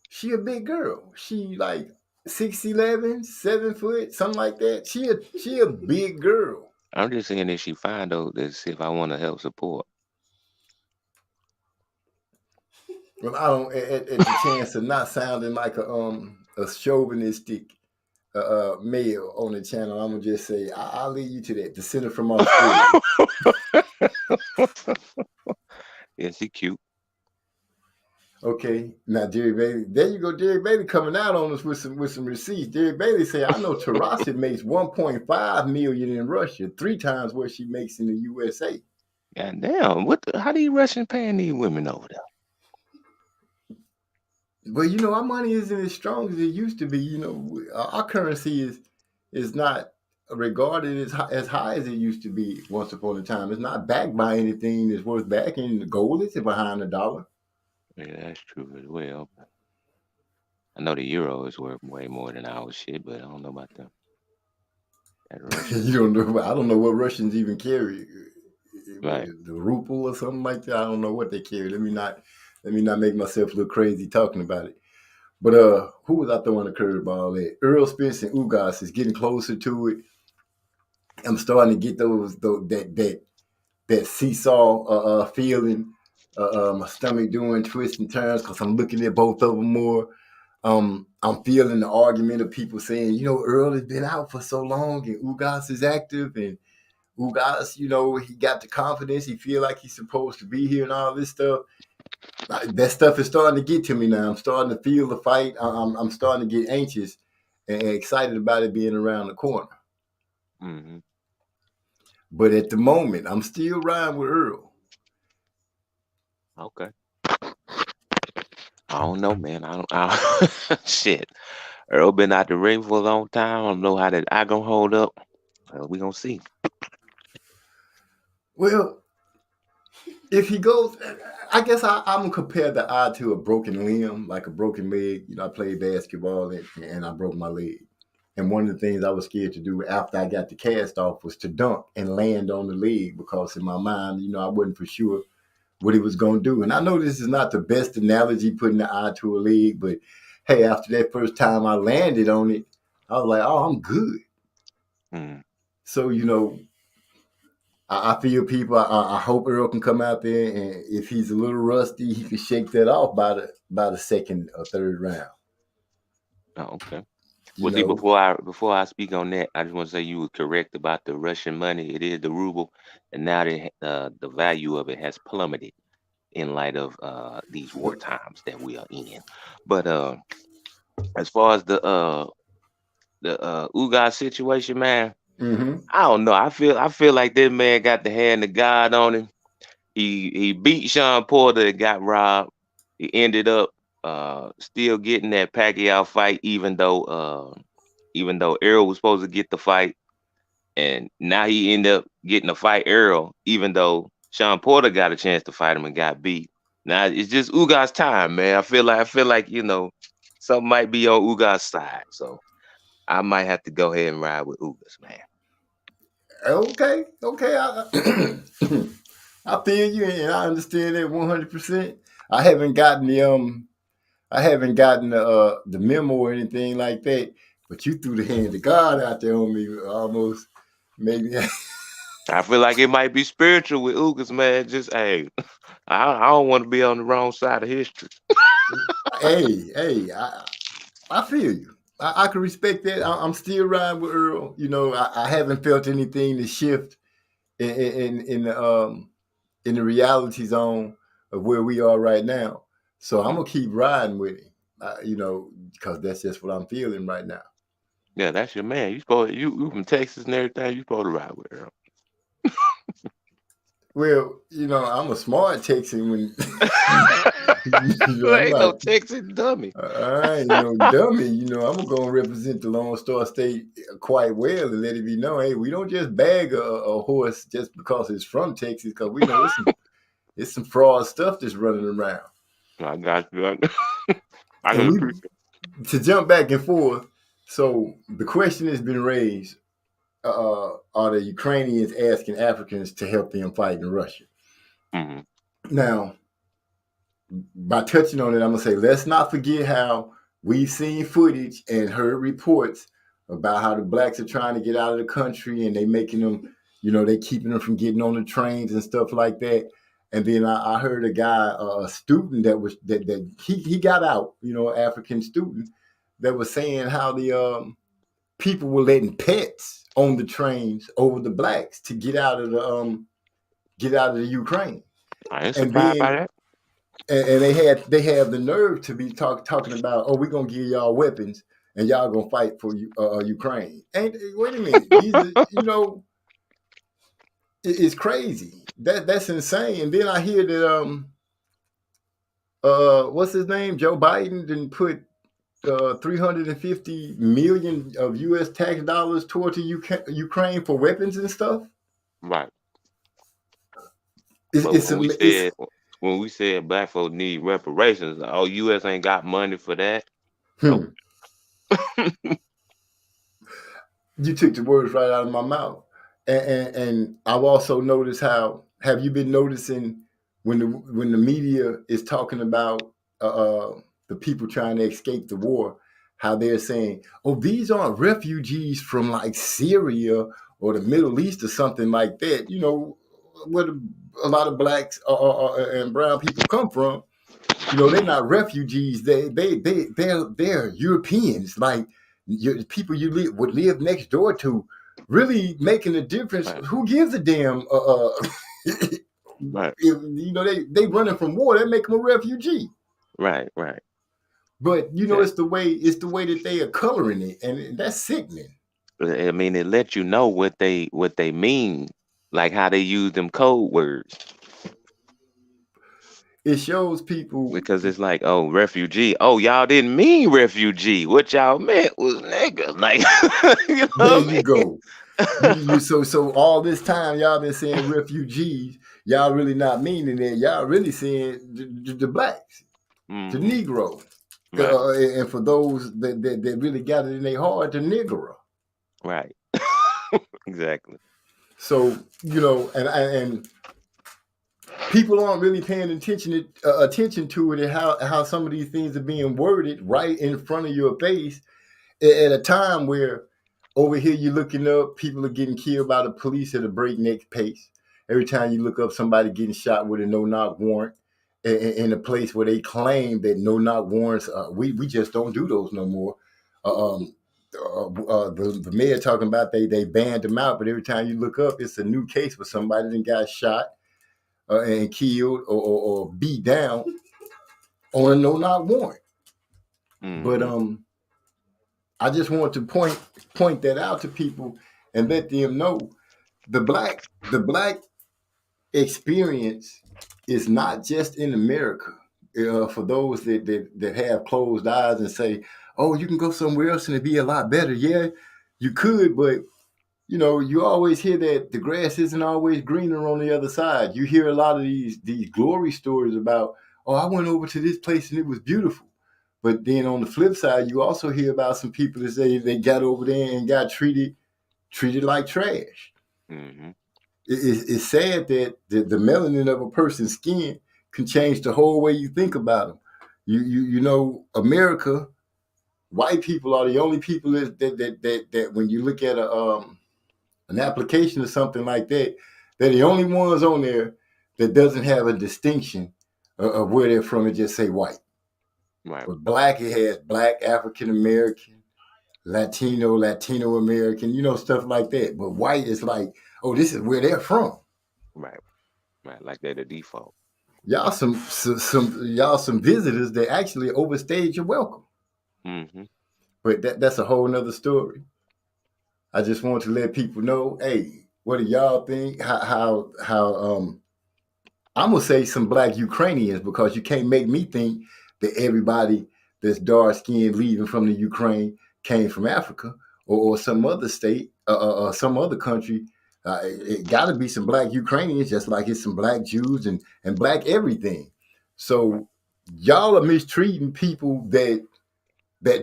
She a big girl. She like 6'11", 7 foot, something like that. She a big girl. I'm just saying if she fine though, to see if I want to help support. Well, I don't at the chance of not sounding like a chauvinistic male on the channel, I'm gonna just say I'll leave you to that. The center from Australia. Yeah, she cute. Okay, now Derek Bailey, there you go. Derek Bailey coming out on us with some receipts. Derek Bailey said, "I know Tarasi makes 1.5 million in Russia, 3 times what she makes in the USA." God damn! How do you Russians paying these women over there? But you know, our money isn't as strong as it used to be. You know, our currency is not regarded as high as it used to be once upon a time. It's not backed by anything that's worth backing. The gold is behind the dollar. Yeah, that's true as well. I know the euro is worth way more than our shit, but I don't know about that Russian. You don't know. I don't know what Russians even carry. What Right. is it, the ruble or something like that? I don't know what they carry. Let me not make myself look crazy talking about it. But who was I throwing a curveball at? Earl Spence and Ugas is getting closer to it. I'm starting to get those that seesaw feeling. My stomach doing twists and turns because I'm looking at both of them more. I'm feeling the argument of people saying, you know, Earl has been out for so long and Ugas is active and Ugas, you know, he got the confidence. He feel like he's supposed to be here and all this stuff. That stuff is starting to get to me now. I'm starting to feel the fight. I'm starting to get anxious and excited about it being around the corner. Hmm. But at the moment, I'm still riding with Earl. Okay. I don't know, man. I don't shit. Earl been out the ring for a long time. I don't know how that I gonna hold up. We gonna see. Well, if he goes, I guess I'm gonna compare the eye to a broken limb, like a broken leg. You know, I played basketball and I broke my leg. And one of the things I was scared to do after I got the cast off was to dunk and land on the leg because in my mind, you know, I wasn't for sure what he was going to do. And I know this is not the best analogy, putting the eye to a leg, but hey, after that first time I landed on it, I was like, oh, I'm good. Mm. So, you know, I feel people. I hope Earl can come out there, and if he's a little rusty, he can shake that off by the second or third round. Oh, okay. You Well, see, know, before I speak on that, I just want to say you were correct about the Russian money. It is the ruble, and now the value of it has plummeted in light of these war times that we are in. But as far as the Ugas situation, man, mm-hmm. I don't know. I feel like this man got the hand of God on him. He beat Sean Porter and got robbed. He ended up still getting that Pacquiao fight, even though Errol was supposed to get the fight, and now he ended up getting to fight Errol, even though Sean Porter got a chance to fight him and got beat. Now it's just Ugas time, man. I feel like something might be on Ugas side, so I might have to go ahead and ride with Ugas, man. Okay. I feel you, and I understand that 100%. I haven't gotten the memo or anything like that. But you threw the hand of God out there on me, almost maybe. I feel like it might be spiritual with Ugas, man. Just hey, I don't want to be on the wrong side of history. Hey, I feel you. I can respect that. I'm still riding with Earl. You know, I haven't felt anything to shift in the reality zone of where we are right now. So I'm gonna keep riding with him. You know, because that's just what I'm feeling right now. Yeah, that's your man. You from Texas and everything. You supposed to ride with Earl. Well, you know, I'm a smart Texan when you know, I'm Ain't no like, Texas dummy. I ain't no dummy. You know, I'm gonna represent the Lone Star State quite well and let it be known. Hey, we don't just bag a horse just because it's from Texas, because we know it's some fraud stuff that's running around. I got you. I And can we appreciate. to jump back and forth. So the question has been raised: are the Ukrainians asking Africans to help them fight in Russia? Mm-hmm. Now, by touching on it, I'm gonna say let's not forget how we've seen footage and heard reports about how the blacks are trying to get out of the country and they making them, you know, they keeping them from getting on the trains and stuff like that. And then I heard a guy, a student that he got out, you know, African student that was saying how the people were letting pets on the trains over the blacks to get out of the Ukraine. I ain't And surprised by then that. and they have the nerve to be talking about, oh, we're gonna give y'all weapons and y'all gonna fight for Ukraine. And wait a minute, these are, you know, it's crazy. That's insane. And then I hear that what's his name? Joe Biden didn't put 350 million of U.S. tax dollars toward the Ukraine for weapons and stuff. Right. It's, But it's, it's when we said black folks need reparations, oh, U.S. ain't got money for that. hmm. Oh, You took the words right out of my mouth. And I've also noticed how, have you been noticing when the media is talking about the people trying to escape the war, how they're saying, oh, these aren't refugees from like Syria or the Middle East or something like that, you know, where a lot of blacks and brown people come from. You know, they're not refugees. They're Europeans. Like people you would live next door to, really making a difference. right, Who gives a damn? right, If, you know, they running from war. They make them a refugee. right, right. But you know, Exactly. it's the way that they are coloring it, and that's sickening. I mean, it lets you know what they mean, like how they use them code words. It shows people. Because it's like, oh, refugee. Oh, y'all didn't mean refugee. What y'all meant was nigga. Like, you know There what you I go. mean? So all this time y'all been saying refugees. Y'all really not meaning it. Y'all really saying the blacks, the Hmm. Negro. Right, And for those that really got it in their heart, the Negro. right. Exactly. So you know, and people aren't really paying attention to it, and how some of these things are being worded right in front of your face at a time where over here you're looking up, people are getting killed by the police at a breakneck pace. Every time you look up, somebody getting shot with a no-knock warrant in a place where they claim that no-knock warrants, we just don't do those no more. Um, the mayor talking about they banned them out, but every time you look up, it's a new case where somebody that got shot and killed or beat down on a no-knock warrant. But Hmm. I just want to point that out to people and let them know the black experience is not just in America. For those that have closed eyes and say, "Oh, you can go somewhere else and it'd be a lot better." Yeah, you could, but you know, you always hear that the grass isn't always greener on the other side. You hear a lot of these glory stories about, "Oh, I went over to this place and it was beautiful." But then on the flip side, you also hear about some people that say they got over there and got treated like trash. Hmm. It's sad that the melanin of a person's skin can change the whole way you think about them. You know, America, white people are the only people that when you look at an application or something like that, they're the only ones on there that doesn't have a distinction of where they're from and just say white. Right, But black, it has black, African American, Latino American, you know, stuff like that. But white is like, oh, this is where they're from. right, right. Like they're the default. Y'all some visitors that actually overstayed your welcome. Hmm. But that's a whole nother story. I just want to let people know, hey, what do y'all think? How I'm gonna say some black Ukrainians because you can't make me think that everybody that's dark skinned leaving from the Ukraine came from Africa or some other state or some other country. It got to be some black Ukrainians, just like it's some black Jews and black everything. Right, So y'all are mistreating people that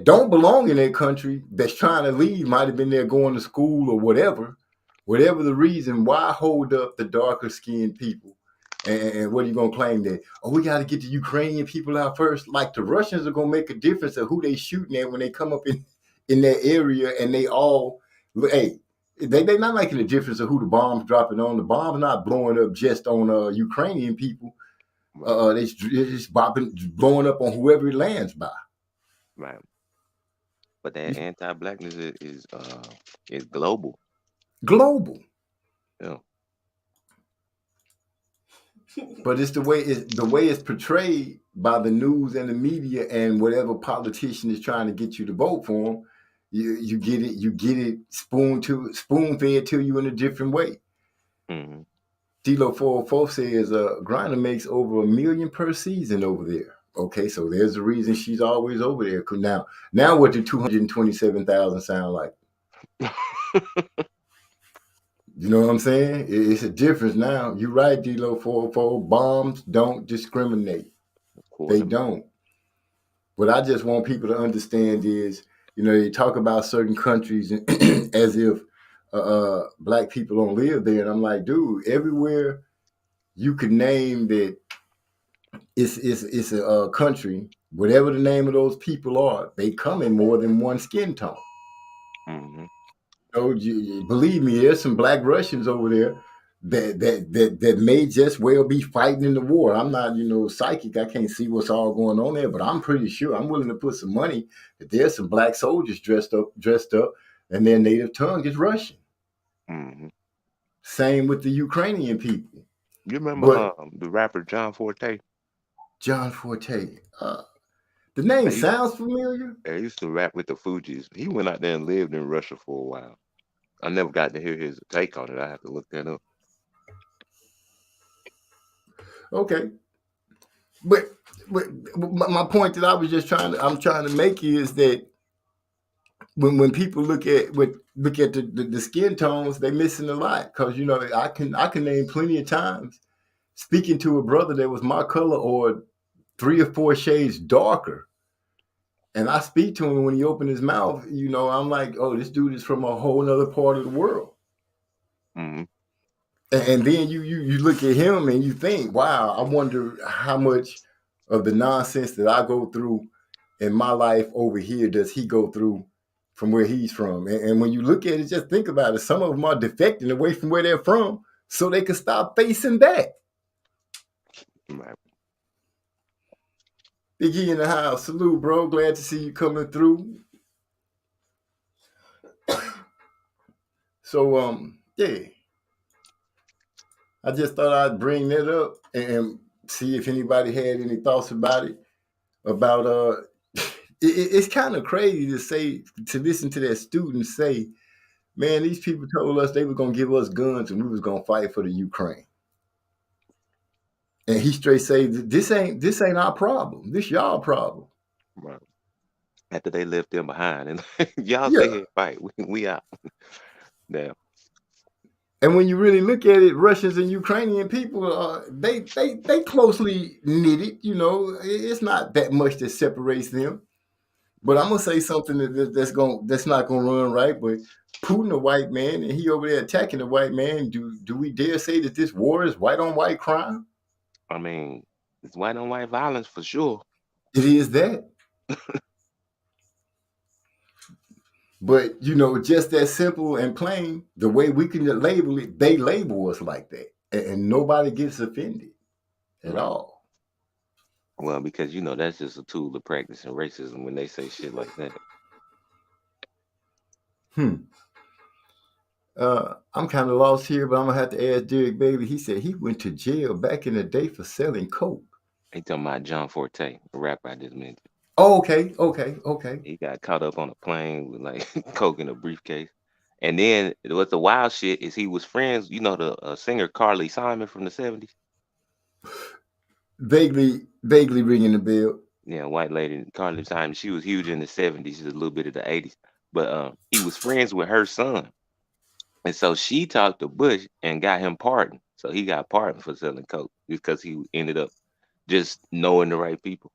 don't belong in their country. That's trying to leave. Might have been there going to school or whatever. Whatever the reason, why hold up the darker skinned people? And what are you gonna claim that? Oh, we got to get the Ukrainian people out first. Like the Russians are gonna make a difference of who they shooting at when they come up in that area, and they all, hey, they not making a difference of who the bombs dropping on. The bombs not blowing up just on Ukrainian people. right, They just blowing up on whoever it lands by. right. But that anti-blackness is global. Global. Yeah. But it's the way it's portrayed by the news and the media and whatever politician is trying to get you to vote for them. You get it spoon fed to you in a different way. Hmm. D'Lo 404 says Grinder makes over $1 million per season over there. Okay, so there's a reason she's always over there. Now what do 227,000 sound like? You know what I'm saying? It's a difference now. You're right, D-Lo 404. Bombs don't discriminate. They don't. What I just want people to understand is, they talk about certain countries as if black people don't live there. And I'm like, dude, everywhere you could name that it's a country, whatever the name of those people are, they come in more than one skin tone. Mm-hmm. Believe me, there's some black Russians over there that may just well be fighting in the war. I'm not, psychic. I can't see what's all going on there, but I'm pretty sure I'm willing to put some money that there's some black soldiers dressed up, and their native tongue is Russian. Mm-hmm. Same with the Ukrainian people. You remember the rapper John Forte? John Forte. The name sounds familiar. I used to rap with the Fugees. He went out there and lived in Russia for a while. I never got to hear his take on it. I have to look that up. Okay. But my point that I'm trying to make is that when people look at the skin tones, they're missing a lot. Because I can name plenty of times speaking to a brother that was my color or 3 or 4 shades darker, and I speak to him when he opened his mouth. I'm like, oh, this dude is from a whole other part of the world. Mm-hmm. And then you look at him and you think, wow, I wonder how much of the nonsense that I go through in my life over here does he go through from where he's from. And when you look at it, just think about it. Some of them are defecting away from where they're from so they can stop facing back. Right. Big E in the house. Salute, bro. Glad to see you coming through. So, yeah. I just thought I'd bring that up and see if anybody had any thoughts about it. About it's kind of crazy to listen to that student say, man, these people told us they were gonna give us guns and we was gonna fight for the Ukraine. And he straight say, this ain't our problem. This y'all problem. Right. After they left them behind and y'all stay here fight. We out. Damn. And when you really look at it, Russians and Ukrainian people, they closely knitted. It's not that much that separates them. But I'm gonna say something that's not gonna run right. But Putin, a white man, and he over there attacking a white man. Do we dare say that this war is white on white crime? I mean, it's white on white violence for sure. It is that. But just that simple and plain, the way we can label it, they label us like that, and nobody gets offended at all. Well, because that's just a tool of practicing racism when they say shit like that. I'm kind of lost here, but I'm gonna have to ask Derek Bailey. He said he went to jail back in the day for selling coke. They talking about John Forte, the rapper I just mentioned. Oh, okay. He got caught up on a plane with like coke in a briefcase. And then what the wild shit is he was friends, the singer Carly Simon from the 70s. Vaguely ringing the bell. Yeah, white lady Carly Simon. She was huge in the 70s, just a little bit of the 80s. But he was friends with her son. And so she talked to Bush and got him pardoned. So he got pardoned for selling coke because he ended up just knowing the right people.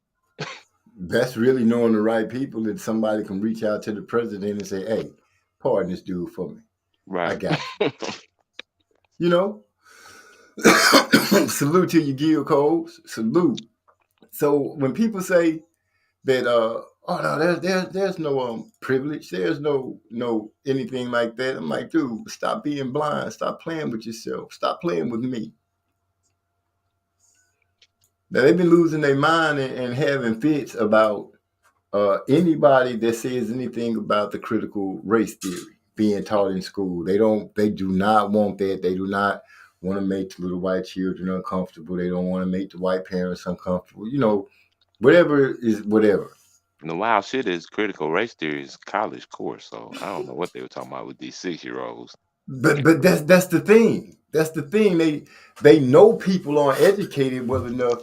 That's really knowing the right people, that somebody can reach out to the president and say, hey, pardon this dude for me. Right. I got you. Salute to you, Gil Coles. Salute. So when people say that, oh no, there's no privilege, there's no anything like that, I'm like, dude, stop being blind, stop playing with yourself, stop playing with me. Now they've been losing their mind and having fits about anybody that says anything about the critical race theory being taught in school. They do not want that. They do not want to make the little white children uncomfortable. They don't want to make the white parents uncomfortable. Whatever is whatever. And the wild shit is critical race theory is college course. So I don't know what they were talking about with these 6-year-olds. But that's the thing. That's the thing. They know people aren't educated well enough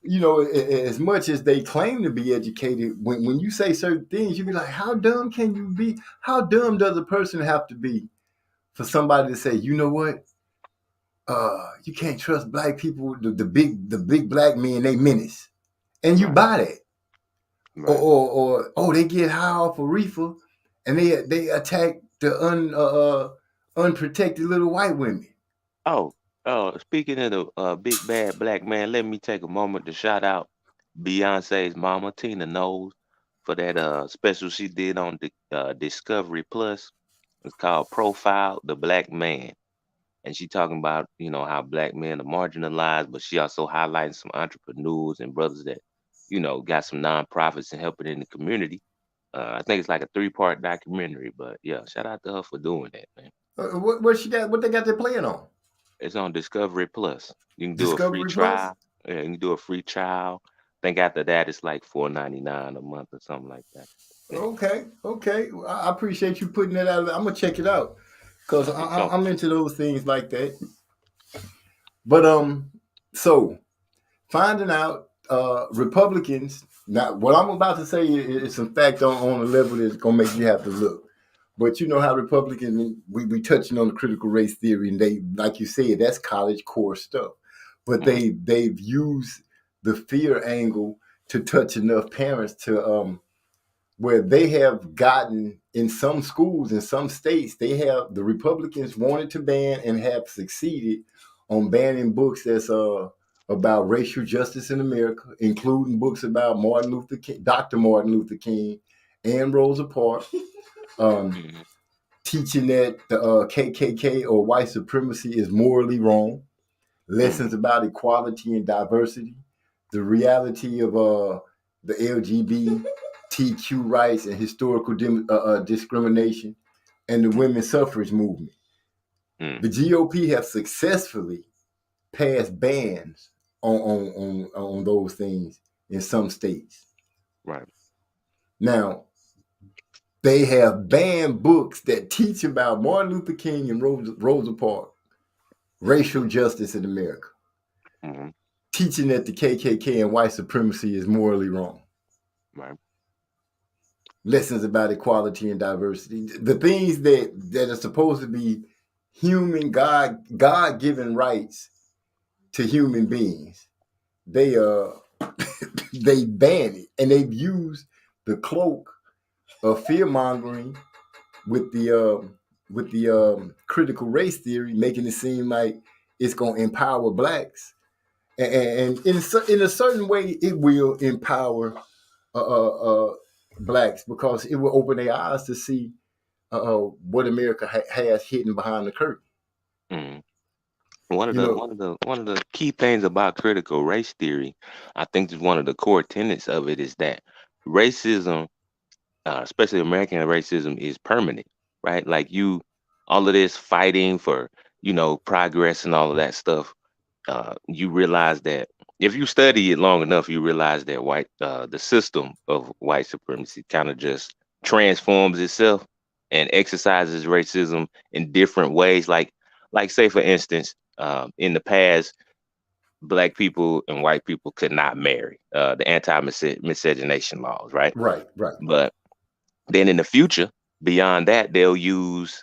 as much as they claim to be educated, when you say certain things, you be like, how dumb can you be? How dumb does a person have to be for somebody to say, you know what? You can't trust black people, the big black men, they menace. And you Right. buy that. Right. Or oh, they get high off a reefer and they attack the unprotected little white women. Oh, speaking of the big bad black man, let me take a moment to shout out Beyonce's mama, Tina Knowles, for that special she did on Discovery Plus. It's called Profile the Black Man. And she talking about, how black men are marginalized, but she also highlighting some entrepreneurs and brothers that, got some nonprofits and helping in the community. I think it's like a three-part documentary, but yeah, shout out to her for doing that, man. What she got? What they got there playing on? It's on Discovery Plus. You can do a free Discovery Plus. trial. Yeah, you can do a free trial. I think after that it's like 4.99 a month or something like that. Yeah, Okay. Well, I appreciate you putting that out. I'm gonna check it out because for sure. I'm into those things like that. But so finding out Republicans. Now, what I'm about to say is some fact on a level that's gonna make you have to look. But you know how Republicans, we touching on the critical race theory, and they, like you said, that's college core stuff. But Mhm. they've used the fear angle to touch enough parents to where they have gotten in some schools in some states, the Republicans wanted to ban and have succeeded on banning books that's about racial justice in America, including books about Martin Luther King, Dr. Martin Luther King, and Rosa Parks, Mhm. teaching that the KKK or white supremacy is morally wrong, lessons Mhm. about equality and diversity, the reality of the LGBTQ rights and historical discrimination, and the women's suffrage movement. The Mhm. GOP have successfully passed bans on those things in some states. Right. Now, they have banned books that teach about Martin Luther King and Rosa Parks, racial justice in America, Mhm. teaching that the KKK and white supremacy is morally wrong. Right. Lessons about equality and diversity, the things that are supposed to be human God given rights to human beings. They they ban it, and they've used the cloak of fear mongering with the critical race theory, making it seem like it's going to empower blacks, and in a certain way, it will empower uh, uh, uh, blacks because it will open their eyes to see what America has hidden behind the curtain. Mhm. One of You the know, one of the one of the key things about critical race theory, I think is one of the core tenets of it is that racism, especially American racism, is permanent, right? Like all of this fighting for, progress and all of that stuff. You realize that if you study it long enough, you realize that the system of white supremacy kind of just transforms itself and exercises racism in different ways. Like say for instance, in the past, black people and white people could not marry. The anti-miscegenation laws, right? right. But then in the future, beyond that, they'll use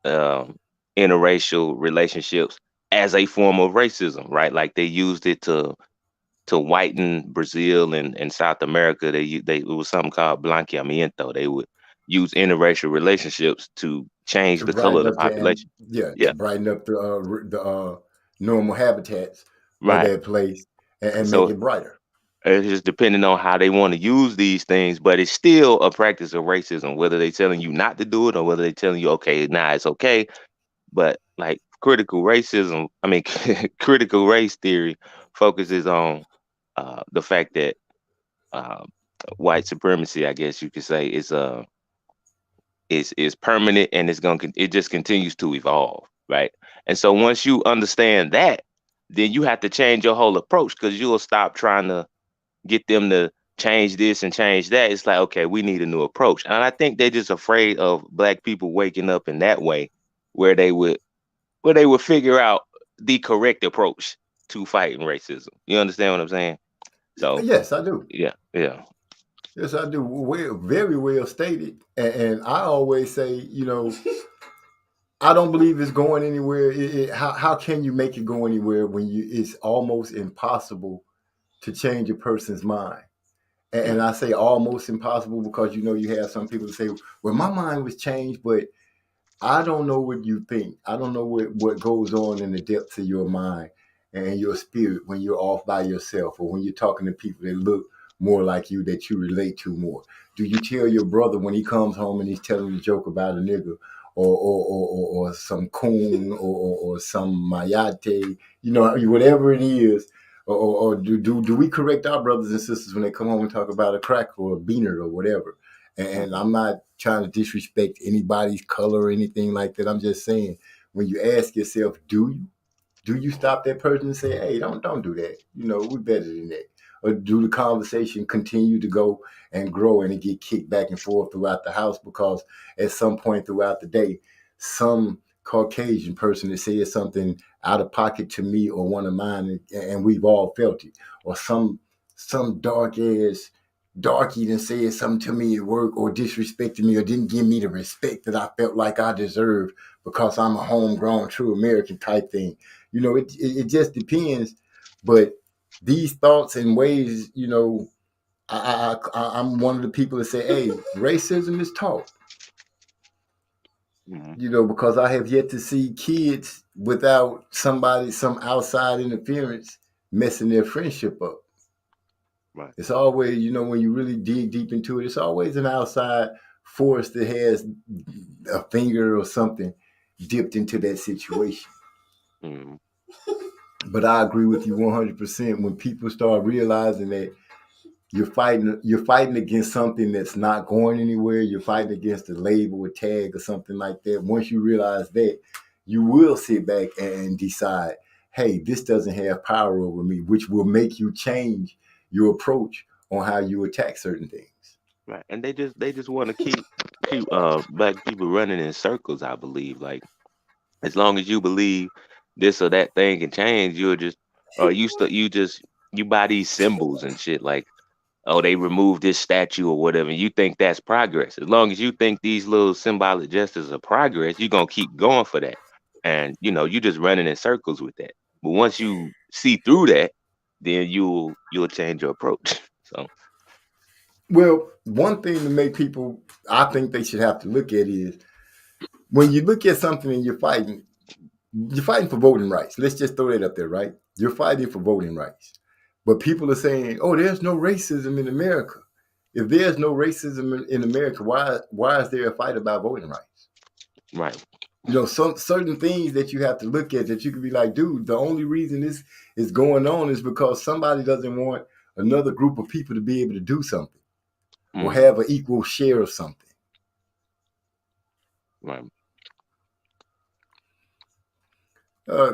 um, interracial relationships as a form of racism, right? Like they used it to whiten Brazil and South America. It was something called blanqueamiento. They would use interracial relationships to change To the color of brighten the up population. to Yeah, brighten up the normal habitats of right. that place and make So it brighter. it's just depending on how they want to use these things, but it's still a practice of racism, whether they telling you not to do it or whether they telling you, okay, nah, it's okay. But like critical racism, I mean, critical race theory focuses on the fact that uh, white supremacy, I guess you could say, is permanent and it just continues to evolve, right? And so once you understand that, then you have to change your whole approach because you'll stop trying to get them to change this and change that. It's like, okay, we need a new approach. And I think they're just afraid of black people waking up in that way where they would figure out the correct approach to fighting racism. You understand what I'm saying? So Yes, I do. yeah, yeah. Yes, I do. Well, very well stated. And I always say, I don't believe it's going anywhere. How can you make it go anywhere when it's almost impossible to change a person's mind? And Mm, I say almost impossible because you have some people that say, "Well, my mind was changed," but I don't know what you think. I don't know what goes on in the depths of your mind and your spirit when you're off by yourself or when you're talking to people that look more like you, that you relate to more. Do you tell your brother when he comes home and he's telling a joke about a nigga or some coon or some mayate, whatever it is, or do we correct our brothers and sisters when they come home and talk about a crack or a beaner or whatever? And mhm, I'm not trying to disrespect anybody's color or anything like that. I'm just saying, when you ask yourself, do you stop that person and say, "Hey, don't do that. We're better than that." Or do the conversation continue to go and grow and it get kicked back and forth throughout the house because at some point throughout the day, some Caucasian person that said something out of pocket to me or one of mine, and we've all felt it, or some dark ass darky that said something to me at work or disrespected me or didn't give me the respect that I felt like I deserved because I'm a homegrown true American type thing. It just depends. But these thoughts and ways, I'm one of the people that say, "Hey, racism is taught." mhm. Because I have yet to see kids without some outside interference messing their friendship up. Right. It's always, when you really dig deep into it, it's always an outside force that has a finger or something dipped into that situation. Mhm. But I agree with you 100%. When people start realizing that you're fighting against something that's not going anywhere, you're fighting against a label, a tag, or something like that. Once you realize that, you will sit back and decide, "Hey, this doesn't have power over me," which will make you change your approach on how you attack certain things. Right. And they just want to keep black people running in circles, I believe. Like as long as you believe this or that thing can change, you'll just or you buy these symbols and shit like, oh, they removed this statue or whatever, and you think that's progress. As long as you think these little symbolic gestures are progress, you're gonna keep going for that. And you just running in circles with that. But once you see through that, then you'll change your approach. So Well, one thing to make people, I think they should have to look at is when you look at something and you're fighting for voting rights. Let's just throw that up there, right? You're fighting for voting rights. But people are saying, "Oh, there's no racism in America." If there's no racism in America, why is there a fight about voting rights? right. Some certain things that you have to look at that you could be like, "Dude, the only reason this is going on is because somebody doesn't want another group of people to be able to do something or Mm, have an equal share of something." right.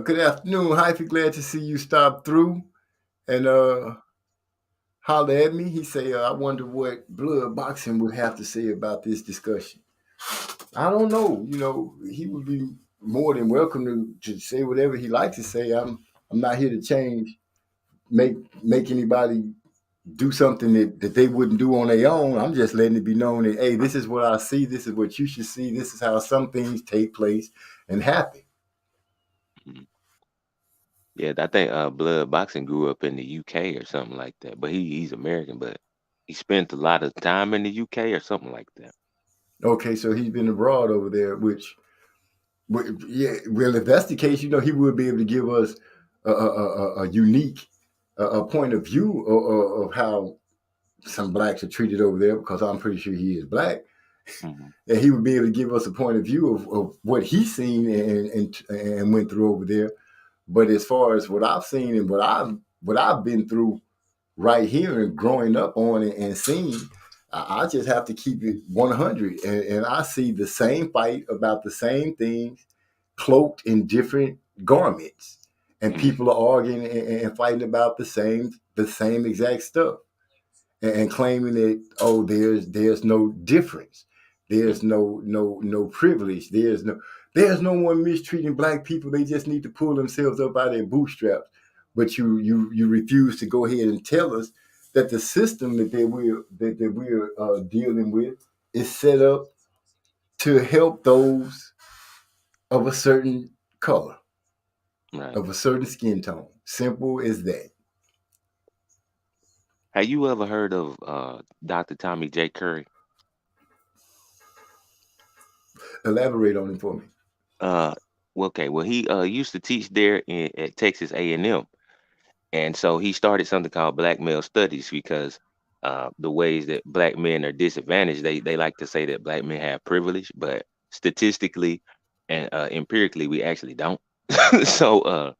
Good afternoon, Hyphy. Glad to see you stop through and holler at me. He say, "I wonder what blood boxing would have to say about this discussion." I don't know. He would be more than welcome to say whatever he likes to say. I'm not here to change, make anybody do something that they wouldn't do on their own. I'm just letting it be known that, hey, this is what I see. This is what you should see. This is how some things take place and happen. Mm. Yeah, I think blood boxing grew up in the UK or something like that. But he's American, but he spent a lot of time in the UK or something like that. Okay, so he's been abroad over there, which, yeah, well, if that's the case, he would be able to give us a unique a point of view of how some blacks are treated over there, because I'm pretty sure he is black, Hmm. and he would be able to give us a point of view of what he's seen and went through over there. But as far as what I've seen and what I've been through right here and growing up on it and seeing, I just have to keep it 100. And I see the same fight about the same things cloaked in different garments. And Hmm. people are arguing and fighting about the same exact stuff and claiming that, oh, there's no difference, there's no privilege, there's no one mistreating black people, they just need to pull themselves up out of their bootstraps. But you refuse to go ahead and tell us that the system that we're dealing with is set up to help those of a certain color, Right. of a certain skin tone. Simple as that. Have you ever heard of Dr. Tommy J. Curry? Elaborate on it for me. Uh, okay. Well, he used to teach there at Texas A&M, and so he started something called Black Male Studies because the ways that black men are disadvantaged, they like to say that black men have privilege, but statistically and empirically, we actually don't. So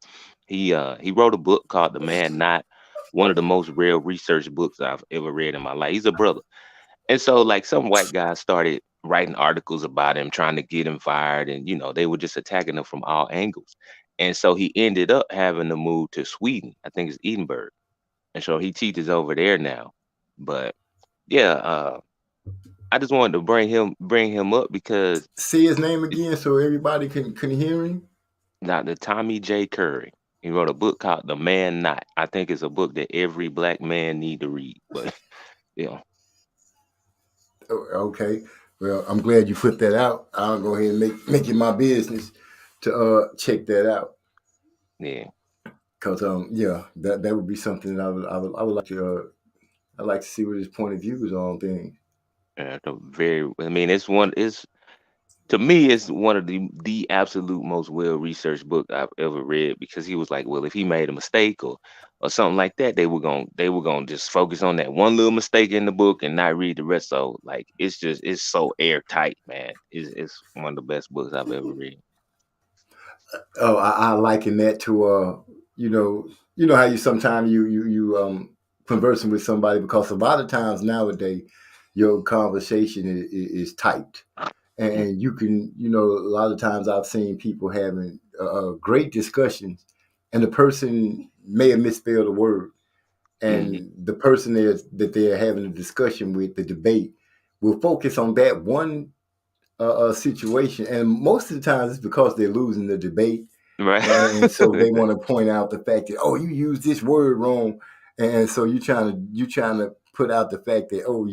he wrote a book called The Man Not, one of the most real research books I've ever read in my life. He's a brother. And so like some white guys started writing articles about him, trying to get him fired, and they were just attacking him from all angles. And so he ended up having to move to Sweden. I think it's Edinburgh. And so he teaches over there now. But yeah, I just wanted to bring him up because Say his name again so everybody can hear him. Dr. Tommy J. Curry. He wrote a book called The Man Not. I think it's a book that every black man need to read. But yeah, Okay. Well, I'm glad you put that out. I'll go ahead and make it my business to check that out. yeah, Cause yeah, that would be something that I would like to I'd like to see what his point of view is on things. yeah. I mean, it's to me, it's one of the absolute most well researched book I've ever read because he was like, well, if he made a mistake or something like that, they were gonna just focus on that one little mistake in the book and not read the rest. So like, it's so airtight, man. It's one of the best books I've ever read. Oh, I liken that to you know how you sometimes you conversing with somebody because a lot of times nowadays your conversation is typed Mm, and you can a lot of times I've seen people having great discussions and the person may have misspelled a word mm-hmm. and the person that they're having a discussion with the debate will focus on that one situation and most of the times it's because they're losing the debate Right. and so they want to point out the fact that oh you used this word wrong and so you trying to put out the fact that oh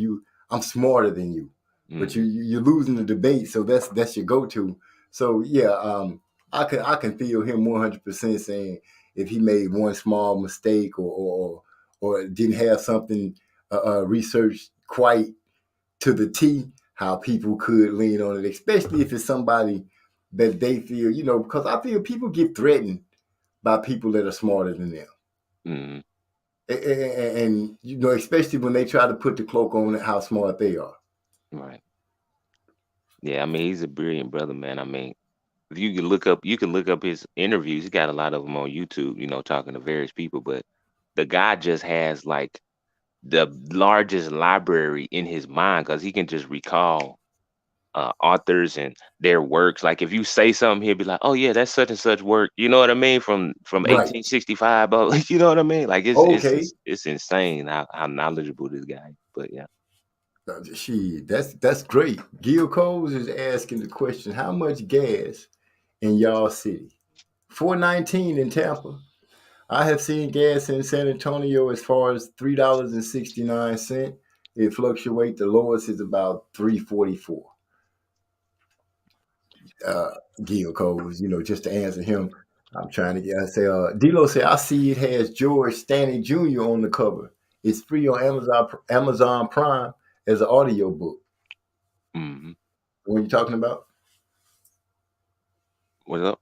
I'm smarter than you but Hmm. you're losing the debate so that's your go-to so yeah I can feel him 100% saying if he made one small mistake or didn't have something researched quite to the T how people could lean on it especially if it's somebody that they feel because I feel people get threatened by people that are smarter than them. Hmm. And especially when they try to put the cloak on how smart they are. Right. Yeah, I mean, he's a brilliant brother, man. I mean, if you can look up his interviews. He got a lot of them on YouTube, talking to various people. But the guy just has like the largest library in his mind because he can just recall authors and their works. Like if you say something, he'll be like, "Oh yeah, that's such and such work." You know what I mean? From Right. 1865. But you know what I mean? Like it's Okay. just it's insane how knowledgeable this guy. Is. But yeah. That's great. Gil Coles is asking the question: How much gas in y'all city? 419 in Tampa. I have seen gas in San Antonio as far as $3.69. It fluctuates. The lowest is about 344. uh, Gil Coles, just to answer him. I'm trying to get. I say, D'Lo said, I see it has George Stanley Jr. on the cover. It's free on Amazon Prime as an audio book. Hmm. What are you talking about? What's up?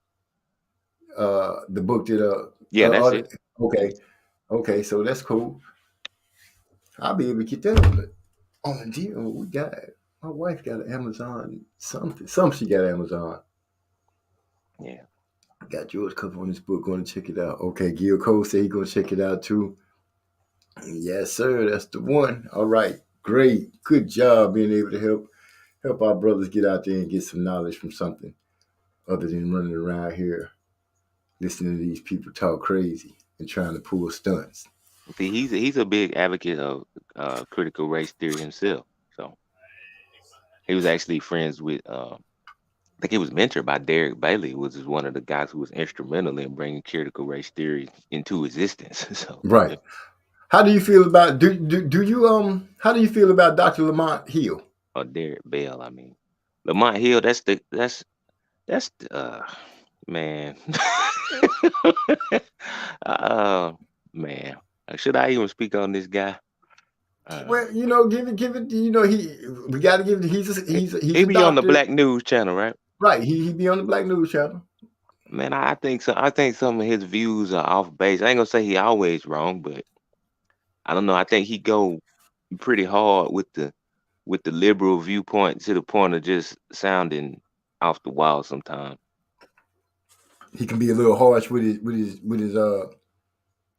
The book that Yeah, that's it. okay, okay, so that's cool. I'll be able to get that on the deal. We got my wife got an Amazon something. Some she got Amazon. Yeah. Got George cover on this book. Going to check it out. Okay, Gil Cole said he gonna check it out too. Yes, sir. That's the one. All right. Great. Good job being able to help our brothers get out there and get some knowledge from something other than running around here listening to these people talk crazy and trying to pull stunts. See, he's a big advocate of critical race theory himself. So he was actually friends with I think he was mentored by Derek Bailey, which is one of the guys who was instrumental in bringing critical race theory into existence. So Right. yeah. How do you feel about do you how do you feel about Dr. Lamont Hill? Or Derek Bell. I mean, Lamont Hill. That's man. uh, man. Should I even speak on this guy? Uh, Well, give it. We got to give it. He's he a be on the doctor, Black News Channel, right? right? He be on the Black News Channel. Man, I think so. I think some of his views are off base. I ain't gonna say he always wrong, but I don't know. I think he go pretty hard with the liberal viewpoint to the point of just sounding off the wall sometimes. He can be a little harsh with his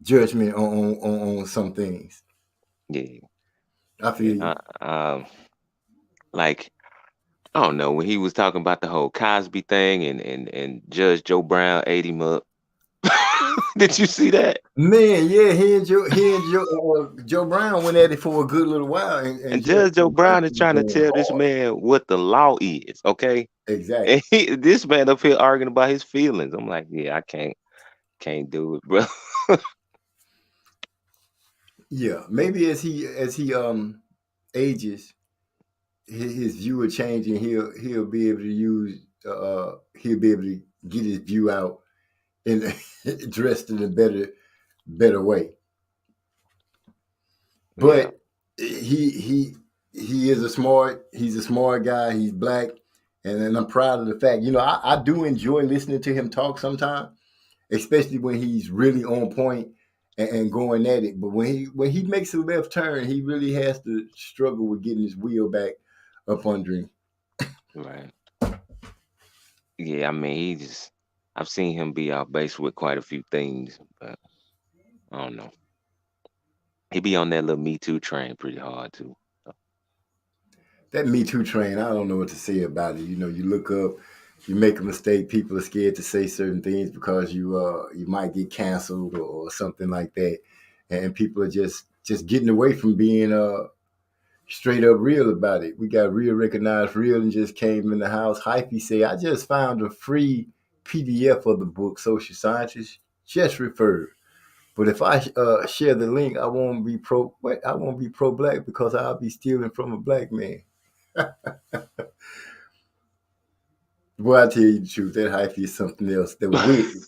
judgment on some things. Yeah, I yeah. feel you. Like I don't know when he was talking about the whole Cosby thing and Judge Joe Brown ate him up. Did you see that? Man, yeah, Joe Brown went at it for a good little while, and And Judge Judge Joe Joe Brown Brown is was trying to going tell this hard. man what the law is, okay? And Exactly. this man up here arguing about his feelings. I'm like, yeah, I can't do it, bro. Yeah, maybe as he ages, his view will change, and he'll be able to he'll be able to get his view out and dressed in a better way. Yeah, But he's a smart guy. He's black, and I'm proud of the fact. I do enjoy listening to him talk sometimes, especially when he's really on point and going at it. But when he makes a left turn, he really has to struggle with getting his wheel back up under him. right. Yeah, I mean, I've seen him be off base with quite a few things, but I don't know. He be on that little Me Too train pretty hard too. So, That Me Too train, I don't know what to say about it. You look up, you make a mistake, people are scared to say certain things because you might get canceled or something like that, and people are just getting away from being straight up real about it. We got Real Recognized Real and just came in the house. Hyphy say, I just found a free PDF of the book Social Scientists, just referred. But if I share the link, I won't be pro black because I'll be stealing from a black man. Boy, I tell you the truth, that hyphy is something else. That witty.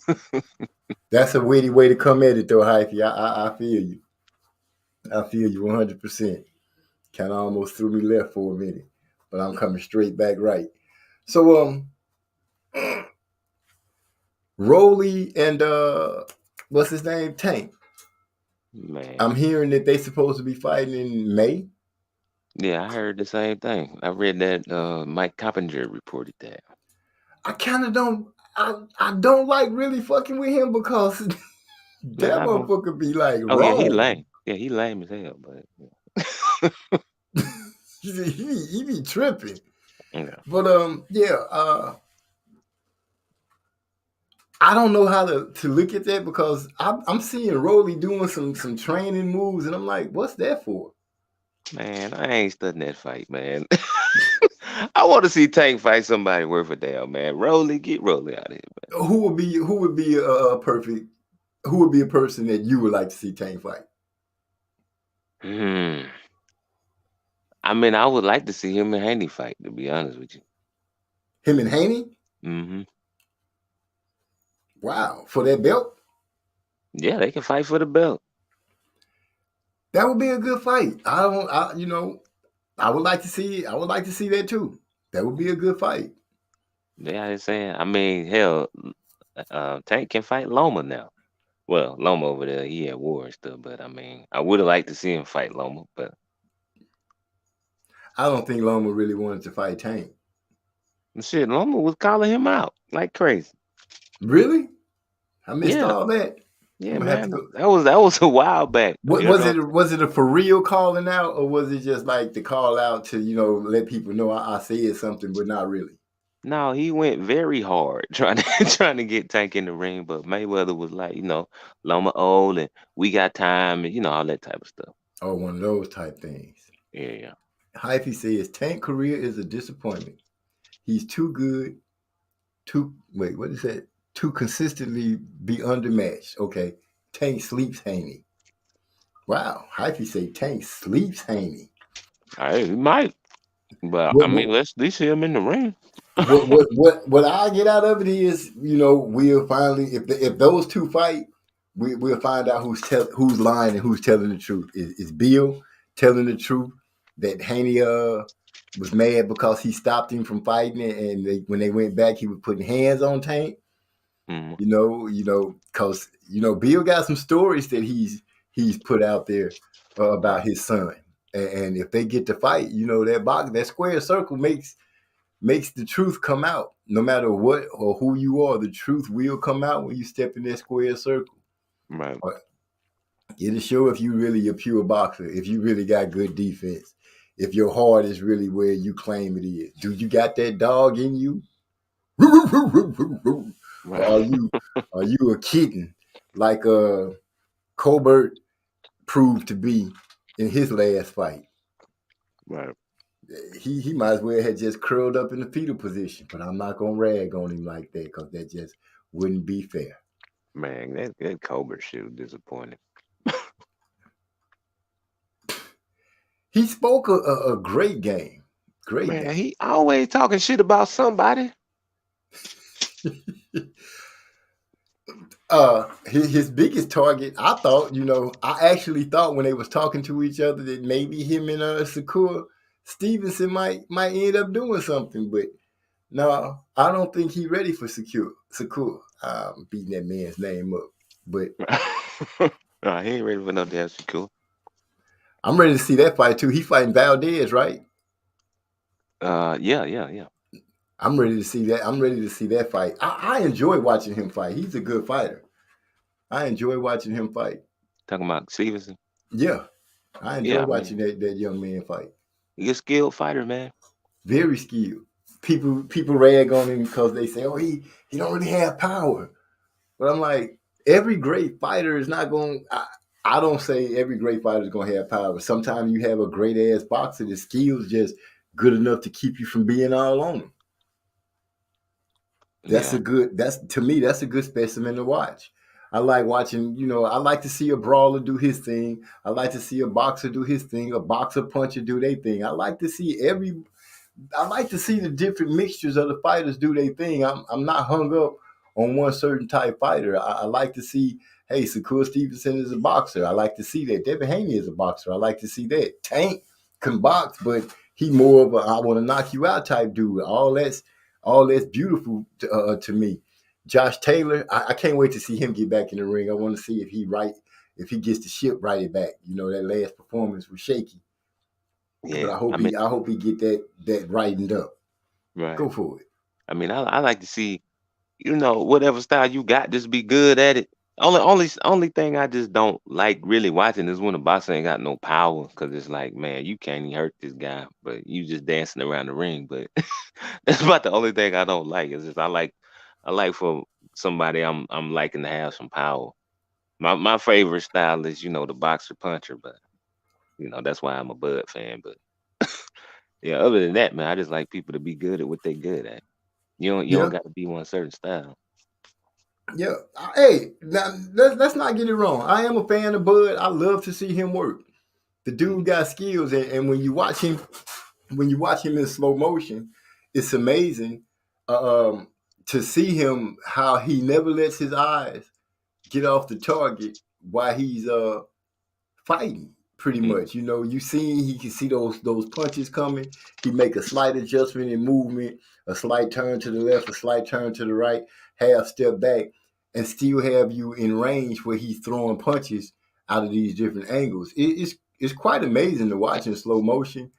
That's a witty way to come at it, though, hyphy. I feel you. I feel you 100%. Kind of almost threw me left for a minute, but I'm coming straight back right. So, Rolly and what's his name, Tank. man, I'm hearing that they supposed to be fighting in May. yeah, I heard the same thing. I read that Mike Coppinger reported that. I kind of don't. I don't like really fucking with him because Man, that I don't. motherfucker be like Oh yeah, he wrong. lame. Yeah, he lame as hell, but he be tripping. yeah. But yeah, I don't know how to look at that because I'm seeing Rolly doing some training moves, and I'm like, what's that for? Man, I ain't studying that fight, man. I want to see Tank fight somebody worth a damn, man. Get Rolly out of here, Who would be a perfect? Who would be a person that you would like to see Tank fight? man. I mean, I would like to see him and Haney fight, to be honest with you. Him and Haney? Hmm. Wow, for that belt, Yeah, they can fight for the belt. that would be a good fight. I don't, I you know, I would like to see. I would like to see that too. That would be a good fight. Yeah, I'm saying. I mean, hell, Tank can fight Loma now. Well, Loma over there, he at war and stuff. But I mean, I would have liked to see him fight Loma. But I don't think Loma really wanted to fight Tank. shit, Loma was calling him out like crazy. Really? I missed Yeah, all that. yeah, I'm gonna have to man. go. That was a while back. What You was know. it? Was it a for real calling out, or was it just like the call out to let people know I said something, but not really? No, he went very hard trying to trying to get Tank in the ring, but Mayweather was like, Loma old and we got time and all that type of stuff. Oh, one of those type things. Yeah, yeah. Hyphy says Tank career is a disappointment. He's too good. Too wait, what is that? To consistently be undermatched. Okay, Tank sleeps Haney. Wow, Hyphy say Tank sleeps Haney. He might, but I What, mean, let's at least see him in the ring. what I get out of it is, we'll finally, if those two fight, we'll find out who's lying and who's telling the truth. Is Bill telling the truth that Haney was mad because he stopped him from fighting, and when they went back, he was putting hands on Tank. Mm, Because Bill got some stories that he's put out there about right, his son, and if they get to fight, that square circle makes the truth come out. No matter what or who you are, the truth will come out when you step in that square circle. right, It'll show if you really a pure boxer, if you really got good defense, if your heart is really where you claim it is. Do you got that dog in you? Or right, are you a kitten like Colbert proved to be in his last fight? right. He might as well have just curled up in the fetal position, but I'm not gonna rag on him like that because that just wouldn't be fair. Man, that Cobra shit was disappointing. He spoke a great game, great Man, game. he always talking shit about somebody. His biggest target, I thought, I actually thought when they was talking to each other that maybe him and Shakur Stevenson might end up doing something, but no, I don't think he ready for Shakur. I'm beating that man's name up, but Nah, he ain't ready for no damn cool. I'm ready to see that fight too. He fighting Valdez, right? Yeah, yeah, yeah. I'm ready to see that. I'm ready to see that fight. I enjoy watching him fight. He's a good fighter. I enjoy watching him fight. Talking about Stevenson. Yeah, I enjoy Yeah, I watching mean, that young man fight. he's a skilled fighter, man. Very skilled. People rag on him because they say, "Oh, he don't really have power." But I'm like, every great fighter is not going. I don't say every great fighter is going to have power. Sometimes you have a great ass boxer. The skills just good enough to keep you from being all on him. Yeah, That's to me, that's a good specimen to watch. I like watching, I like to see a brawler do his thing. I like to see a boxer do his thing, a boxer puncher do their thing. I like to see the different mixtures of the fighters do their thing. I'm not hung up on one certain type fighter. I like to see, hey, Shakur Stevenson is a boxer. I like to see that. Devin Haney is a boxer. I like to see that. Tank can box, but he more of a I want to knock you out type dude. All that's beautiful to me. Josh Taylor, I can't wait to see him get back in the ring. I want to see if he gets the ship righted back. That last performance was shaky, but yeah. I hope he get that rightened up. Right. Go for it. I mean, I like to see, whatever style you got, just be good at it. Only thing I just don't like really watching is when the boxer ain't got no power, because it's like, man, you can't even hurt this guy, but you just dancing around the ring. But that's about the only thing I don't like. Is just I like for somebody I'm liking to have some power. My favorite style is the boxer puncher, but that's why I'm a Bud fan. But yeah, other than that, man, I just like people to be good at what they good at. You don't Yeah, got to be one certain style. yeah. Hey, now, let's not get it wrong. I am a fan of Bud. I love to see him work. The dude Mhm. got skills, and when you watch him in slow motion, it's amazing to see him how he never lets his eyes get off the target while he's fighting. Pretty Mm, much, you see he can see those punches coming. He make a slight adjustment in movement, a slight turn to the left, a slight turn to the right, half step back, and still have you in range where he's throwing punches out of these different angles. It's quite amazing to watch in slow motion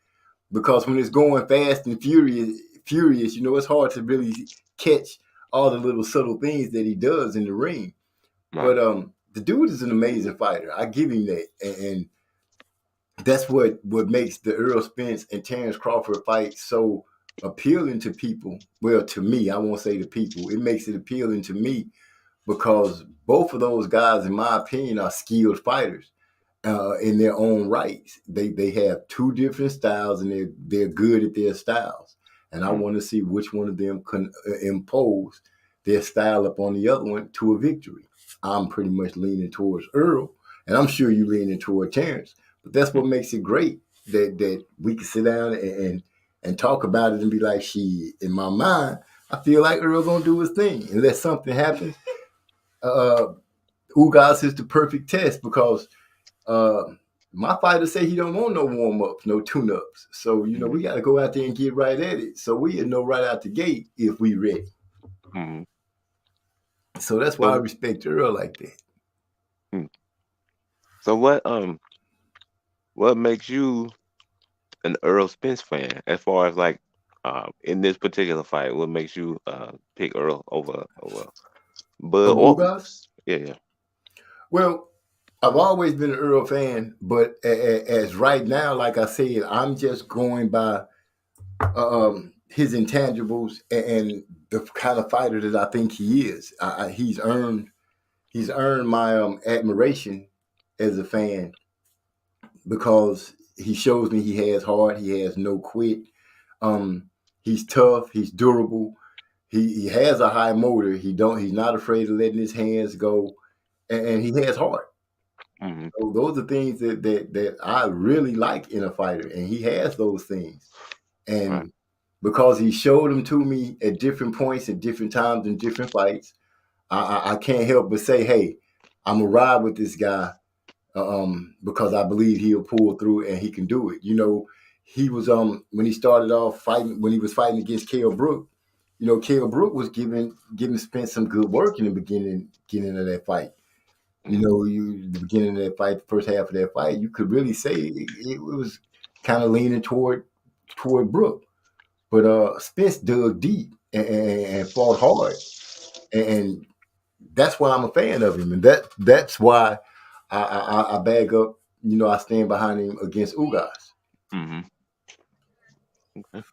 because when it's going fast and furious, it's hard to really catch all the little subtle things that he does in the ring. right. But the dude is an amazing fighter. I give him that, and that's what makes the Earl Spence and Terrence Crawford fight so appealing to people. Well, to me, I won't say to people. It makes it appealing to me because both of those guys, in my opinion, are skilled fighters in their own rights. They have two different styles, and they're good at their styles. And I Mm, want to see which one of them can impose their style upon the other one to a victory. I'm pretty much leaning towards Earl And I'm sure you leaning toward Terrence, but that's what makes it great that we can sit down and talk about it and be like, she, in my mind, I feel like Earl gonna do his thing unless something happens. Ugas is the perfect test because uh, my fighter say he don't want no warm ups, no tune ups. So we got to go out there and get right at it. So we know right out the gate if we ready. Mm-hmm. So that's why I respect Earl like that. So what makes you an Earl Spence fan as far as like in this particular fight? What makes you pick Earl over Bud Of or Ugas? yeah, yeah. Well, I've always been an Earl fan, but as right now, like I said, I'm just going by his intangibles and the kind of fighter that I think he is. He's earned my admiration as a fan because he shows me he has heart, he has no quit. He's tough, he's durable, he has a high motor. He's not afraid of letting his hands go, and he has heart. Mm-hmm. So those are things that I really like in a fighter, and he has those things. And Right. because he showed them to me at different points, at different times, in different fights, I can't help but say, hey, I'm gonna ride with this guy because I believe he'll pull through and he can do it. He was when he started off fighting, when he was fighting against Kell Brook. Kell Brook was giving Spence some good work in the beginning of that fight. The beginning of that fight, the first half of that fight, you could really say it was kind of leaning toward Brook. But Spence dug deep and fought hard, and that's why I'm a fan of him, and that's why I bag up. I stand behind him against Ugas. Mm-hmm. Okay.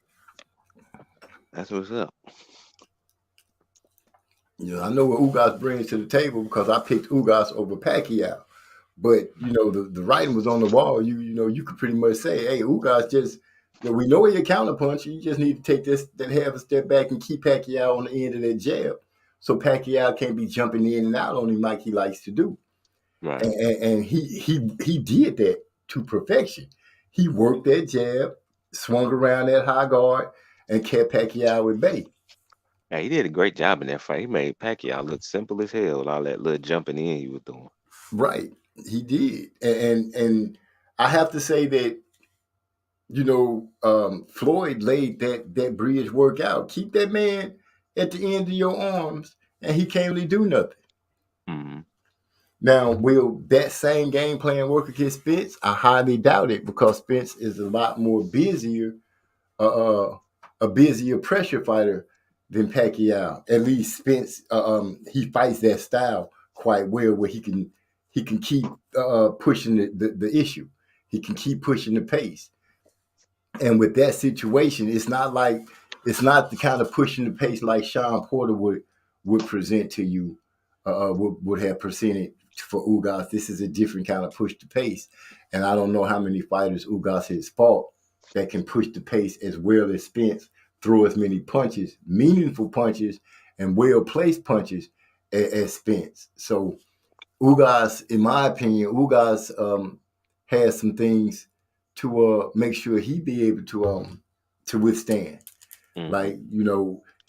That's what's up. I know what Ugas brings to the table because I picked Ugas over Pacquiao. But the writing was on the wall. You could pretty much say, hey, Ugas just we know he a counterpuncher. You just need to take that half a step back and keep Pacquiao on the end of that jab, so Pacquiao can't be jumping in and out on him like he likes to do. Right. And he did that to perfection. He worked that jab, swung around that high guard, and kept Pacquiao at bay. Yeah, he did a great job in that fight. He made Pacquiao look simple as hell with all that little jumping in he was doing. Right, he did, and I have to say that Floyd laid that bridge work out. Keep that man at the end of your arms, and he can't really do nothing. Mm-hmm. Now, will that same game plan work against Spence? I highly doubt it because Spence is a lot more a busier pressure fighter than Pacquiao. At least Spence, he fights that style quite well, where he can keep pushing the issue. He can keep pushing the pace. And with that situation, it's not the kind of pushing the pace like Sean Porter would present to you, would have presented for Ugas. This is a different kind of push the pace, and I don't know how many fighters Ugas has fought that can push the pace as well as Spence, throw as many punches, meaningful punches, and well placed punches as Spence. So Ugas, in my opinion, Ugas has some things to make sure he be able to withstand. Mm-hmm. Like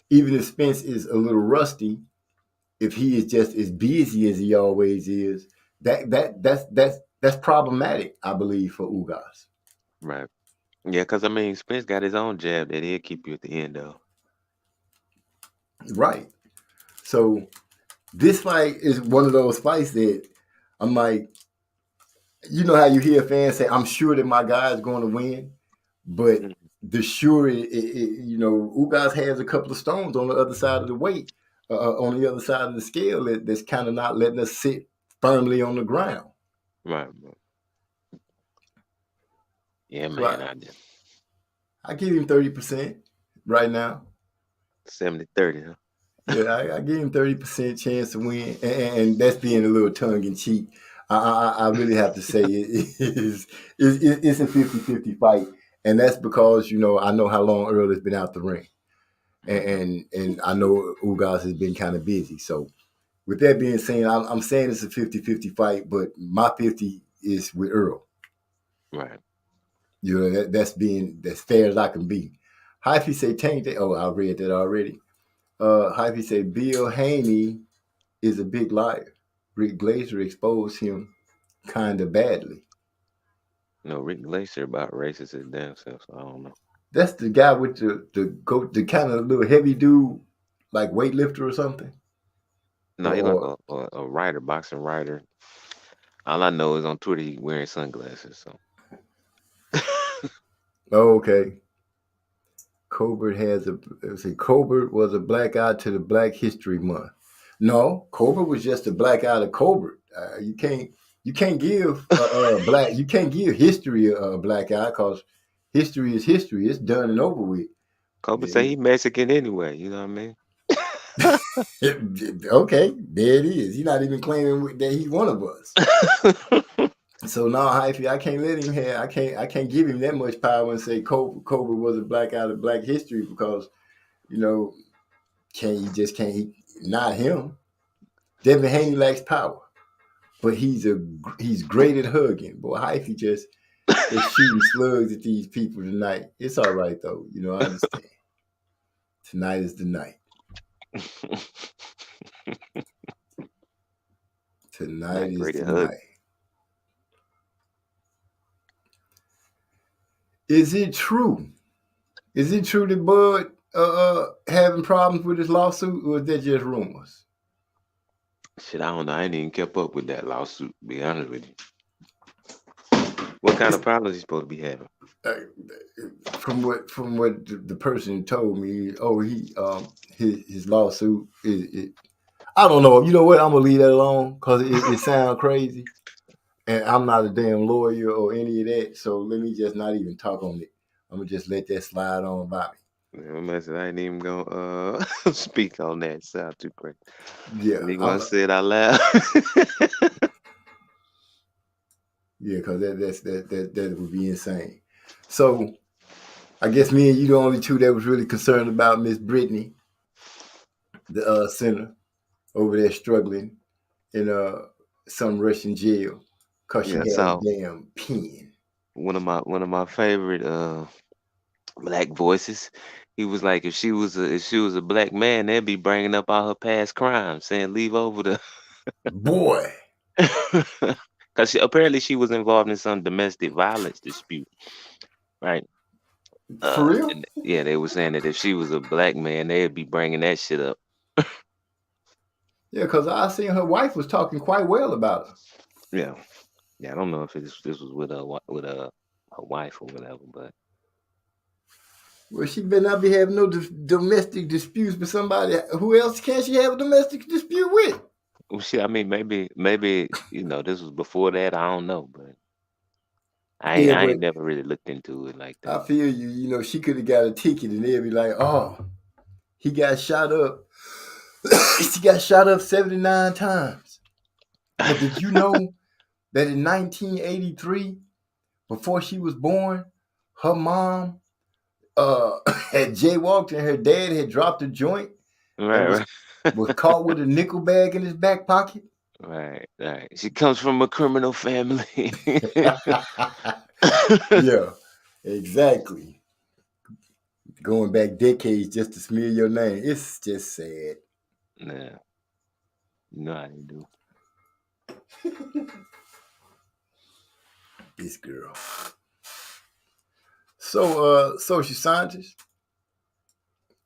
even if Spence is a little rusty, if he is just as busy as he always is, that's problematic, I believe, for Ugas. Right. Yeah, because I mean, Spence got his own jab that he'll keep you at the end though. Right. So this fight is one of those fights that I'm like, how you hear fans say, I'm sure that my guy is going to win, but the sure, Ugas has a couple of stones on the other side of the weight, on the other side of the scale that's kind of not letting us sit firmly on the ground. Right. Yeah, So man. I give him 30% right now. 70-30, huh? Yeah, I give him 30% chance to win, and that's being a little tongue in cheek. I really have to say it's a 50-50 fight, and that's because I know how long Earl has been out the ring, and I know Ugas has been kind of busy. So With that being said, I'm saying it's a 50-50 fight, but my 50 is with Earl. Right. You know, that's fair as I can be. Hyphy say Tank Day. Oh, I read that already. Hyphy say Bill Haney is a big liar. Rick Glazer exposed him kind of badly. No, Rick Glacier about racist his damn self, so I don't know. That's the guy with the kind of little heavy dude, like weightlifter or something. No, he like Or a writer, boxing writer. All I know is on Twitter he wearing sunglasses. So oh, okay. Colbert has a see. Colbert was a black eye to the Black History Month. No, Colbert was just a black eye to Colbert. You can't give black you can't give history a black eye because history is history. It's done and over with. Kobe say he Mexican anyway. You know what I mean? Okay, there it is. He's not even claiming that he's one of us. So now, Hyphy, I can't let him have. I can't give him that much power and say Colbert was a black eye of Black history because you know can't not him. Devin Haney lacks power, but he's great at hugging. Boy, Hyphy just shooting slugs at these people tonight. It's all right though. You know I understand. Tonight is the night. Tonight Not is great the at hug. night. Is it true? Is it true that Bud having problems with his lawsuit, or is that just rumors? Shit, I don't know. I ain't even kept up with that lawsuit. To be honest with you, what kind of problems he supposed to be having? Uh, from what the person told me, oh, his lawsuit is. I don't know. You know what? I'm gonna leave that alone because it sounds crazy, and I'm not a damn lawyer or any of that. So let me just not even talk on it. I'm gonna just let that slide on by me. I ain't even gonna speak on that. Sound too crazy. Yeah, And he want to say it out loud. yeah, because that would be insane. So I guess me and you the only two that was really concerned about Miss Brittany, the sinner over there struggling in some Russian jail because she Yeah, had a so damn pen. one of my favorite black voices. He was like, if she was a black man, they'd be bringing up all her past crimes, saying leave over the, Boy, because apparently she was involved in some domestic violence dispute, right? for real? And yeah, they were saying that if she was a black man, they'd be bringing that shit up. Yeah, because I seen her wife was talking quite well about her. Yeah, yeah. I don't know if this was with with a wife or whatever, but Well, she better not be having no domestic disputes with somebody. Who else can she have a domestic dispute with? well, shit. I mean, maybe this was before that. I don't know, but Yeah, I but ain't never really looked into it like I that. feel you. You know, she could have got a ticket and they'd be like, oh, he got shot up. She got shot up 79 times. But did you know that in 1983, before she was born, her mom had jaywalked and her dad had dropped a joint and Right, was caught with a nickel bag in his back pocket? right, right. She comes from a criminal family. Yeah, exactly. Going back decades just to smear your name. It's just sad. Nah, no, I didn't do. This girl. So, social scientist,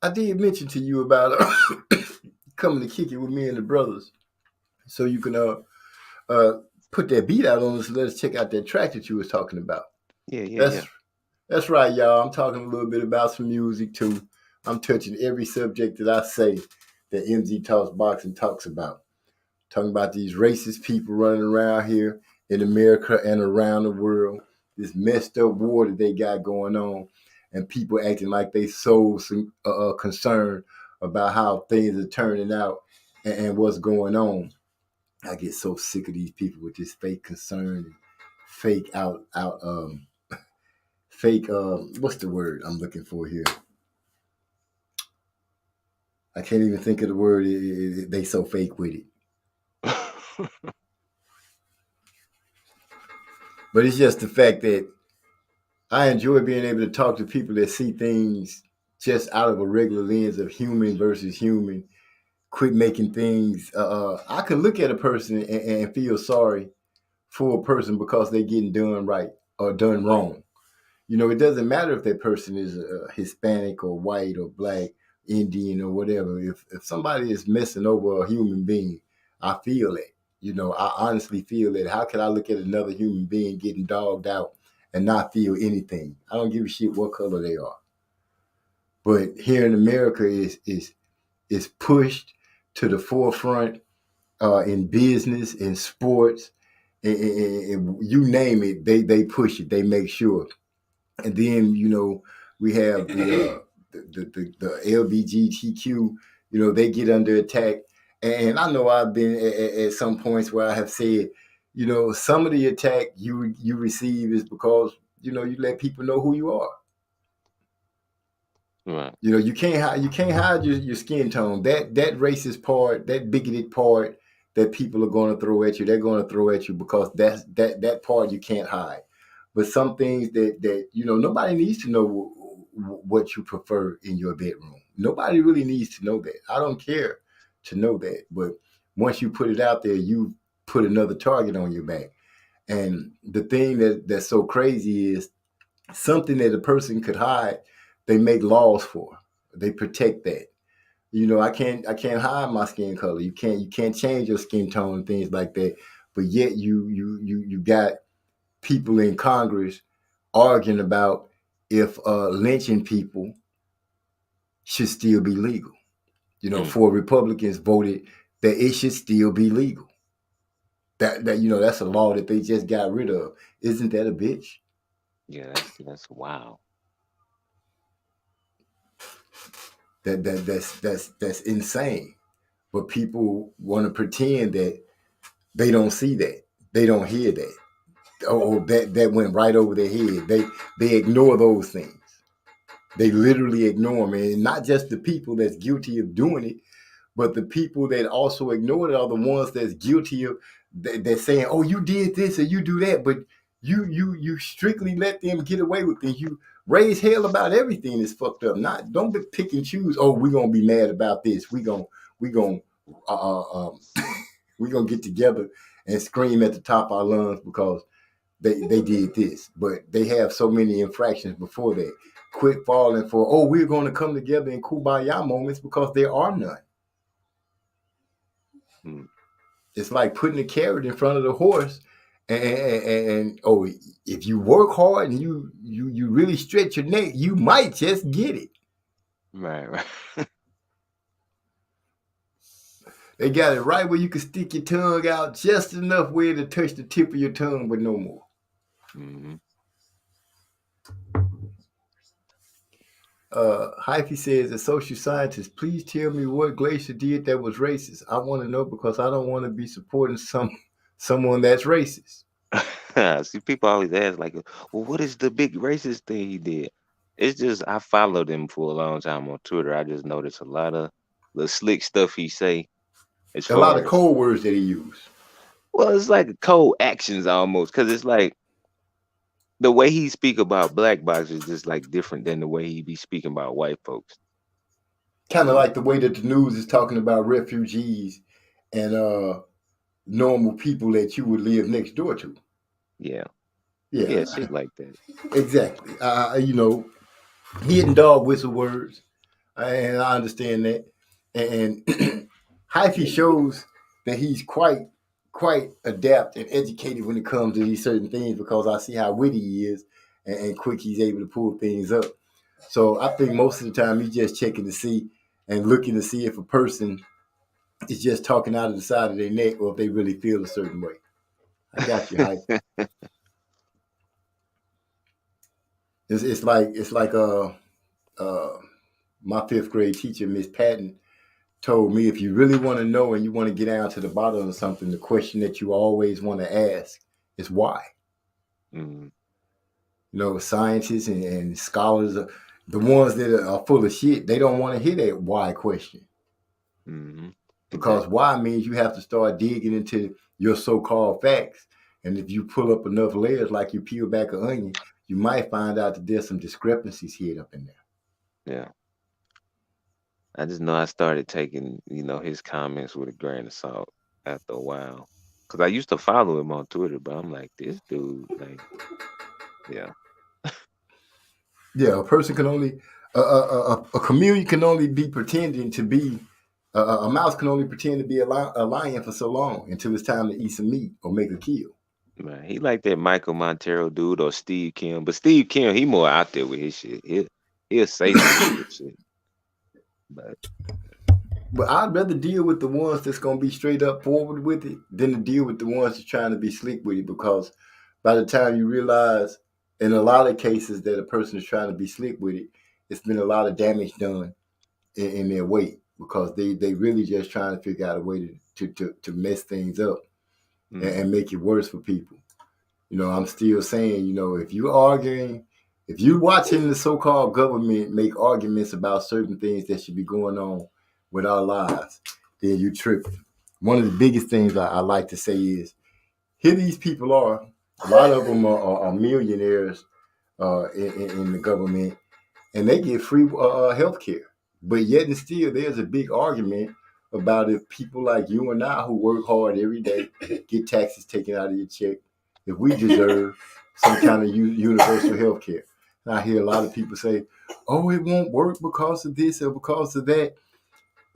I did mention to you about coming to kick it with me and the brothers, so you can put that beat out on us and let us check out that track that you was talking about. Yeah, yeah, That's yeah. that's right, y'all. I'm talking a little bit about some music too. I'm touching every subject that I say that MZ Talks Boxing talks about. Talking about these racist people running around here in America and around the world. This messed up war that they got going on, and people acting like they so concerned about how things are turning out and what's going on. I get so sick of these people with this fake concern and fake fake what's the word I'm looking for here? I can't even think of the word. They so fake with it. But it's just the fact that I enjoy being able to talk to people that see things just out of a regular lens of human versus human. Quit making things. I can look at a person and feel sorry for a person because they're getting done right or done wrong. You know, it doesn't matter if that person is Hispanic or white or black, Indian or whatever. If somebody is messing over a human being, I feel it. You know, I honestly feel it. How can I look at another human being getting dogged out and not feel anything? I don't give a shit what color they are. But here in America is pushed to the forefront in business, in sports, and you name it, they push it. They make sure. And then we have the LBGTQ. They get under attack. And I know I've been at some points where I have said, some of the attack you receive is because you let people know who you are. Right. You can't hide your skin tone. That racist part, that bigoted part that people are going to throw at you, they're going to throw at you because that part you can't hide. But some things that nobody needs to know what you prefer in your bedroom. Nobody really needs to know that. I don't care to know that. But once you put it out there, you put another target on your back. And the thing that's so crazy is something that a person could hide, they make laws for. They protect that. I can't hide my skin color. You can't change your skin tone and things like that. But yet you got people in Congress arguing about if lynching people should still be legal. Mm. Four Republicans voted that it should still be legal. That's a law that they just got rid of. Isn't that a bitch? Yeah, that's wow. That's insane. But people want to pretend that they don't see that, they don't hear that, or that went right over their head. They ignore those things. They literally ignore them, and not just the people that's guilty of doing it, but the people that also ignore it are the ones that's guilty of that saying, "Oh, you did this or you do that," but you strictly let them get away with things. You raise hell about everything that's fucked up. Not don't be pick and choose. Oh, we're gonna be mad about this. We gonna we gonna get together and scream at the top of our lungs because they did this. But they have so many infractions before that. Quit falling for, oh, we're going to come together in kumbaya moments because there are none. Mm. It's like putting a carrot in front of the horse, and oh, if you work hard and you really stretch your neck, you might just get it. Right, right. They got it right where you can stick your tongue out just enough where to touch the tip of your tongue, but no more. Mm-hmm. Hyphy says, as social scientist, please tell me what Glacier did that was racist. I want to know because I don't want to be supporting someone that's racist. See, people always ask like, "Well, what is the big racist thing he did?" It's just I followed him for a long time on Twitter. I just noticed a lot of the slick stuff he say as A lot of far as code words that he used. well, it's like cold actions almost because it's like the way he speak about black boxers is just like different than the way he be speaking about white folks. Kind of like the way that the news is talking about refugees and normal people that you would live next door to. Yeah, yeah, Yeah, shit like that. exactly. Hidden dog whistle words, and I understand that. And Hyphy shows that he's quite adept and educated when it comes to these certain things because I see how witty he is and quick he's able to pull things up. So I think most of the time he's just checking to see and looking to see if a person is just talking out of the side of their neck or if they really feel a certain way. I got you, Hyphy. It's like my fifth grade teacher, Miss Patton, told me if you really want to know and you want to get down to the bottom of something, the question that you always want to ask is why. Mm-hmm. Scientists and scholars, the ones that are full of shit, they don't want to hear that why question. Mm-hmm. Because exactly. why means you have to start digging into your so-called facts. And if you pull up enough layers, like you peel back an onion, you might find out that there's some discrepancies hid up in there. Yeah. I just know I started taking, his comments with a grain of salt after a while. Cause I used to follow him on Twitter, but I'm like, this dude, like, yeah, Yeah, a person can only a chameleon can only be pretending to be a mouse can only pretend to be a lion for so long until it's time to eat some meat or make a kill. man. He like that Michael Montero dude or Steve Kim, but Steve Kim, he more out there with his shit. He'll say some weird shit, but But I'd rather deal with the ones that's gonna be straight up forward with it than to deal with the ones that's trying to be slick with it. Because by the time you realize, in a lot of cases, that a person is trying to be slick with it, it's been a lot of damage done in their weight because they really just trying to figure out a way to mess things up mm, and make it worse for people. I'm still saying, if you're arguing, if you're watching the so-called government make arguments about certain things that should be going on with our lives, then you tripping. One of the biggest things I like to say is, here these people are. A lot of them are millionaires in the government, and they get free health care. But yet and still, there's a big argument about if people like you and I who work hard every day, get taxes taken out of your check, if we deserve some kind of universal health care. And I hear a lot of people say, oh, it won't work because of this or because of that.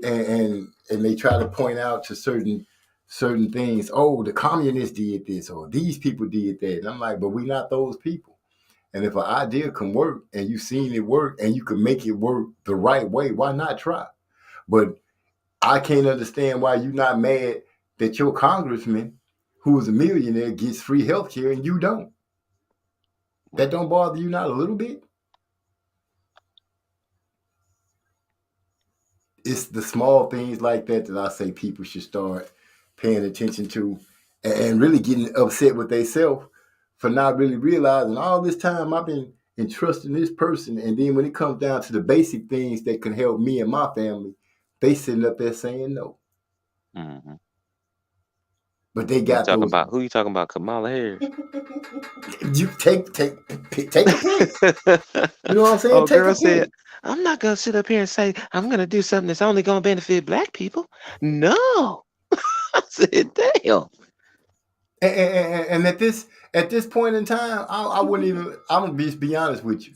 And they try to point out to certain things. Oh, the communists did this or these people did that. And I'm like, but we're not those people. And if an idea can work and you've seen it work and you can make it work the right way, why not try? But I can't understand why you're not mad that your congressman, who is a millionaire, gets free health care and you don't. That right. don't bother you not a little bit? It's the small things like that that I say people should start paying attention to and really getting upset with themselves for not really realizing all this time I've been entrusting this person. And then when it comes down to the basic things that can help me and my family, they sitting up there saying no. Hmm. But they You got talking those. about who you talking about? Kamala Harris. You take a pick. You know what I'm saying? Oh, Take a girl said, pick. I'm not gonna sit up here and say I'm gonna do something that's only gonna benefit black people. No. I said, damn. And at this point in time, I wouldn't even. I'm gonna be honest with you.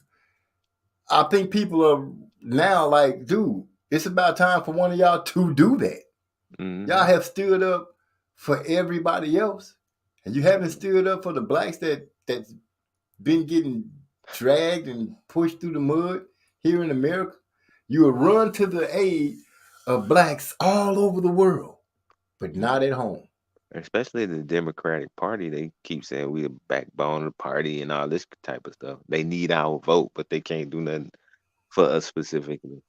I think people are now like, dude, it's about time for one of y'all to do that. Y'all Hmm. have stood up for everybody else, and you haven't stood up for the blacks that's been getting dragged and pushed through the mud here in America. You will run to the aid of blacks all over the world, but not at home. Especially the Democratic Party, they keep saying we the backbone of the party and all this type of stuff. They need our vote, but they can't do nothing for us specifically.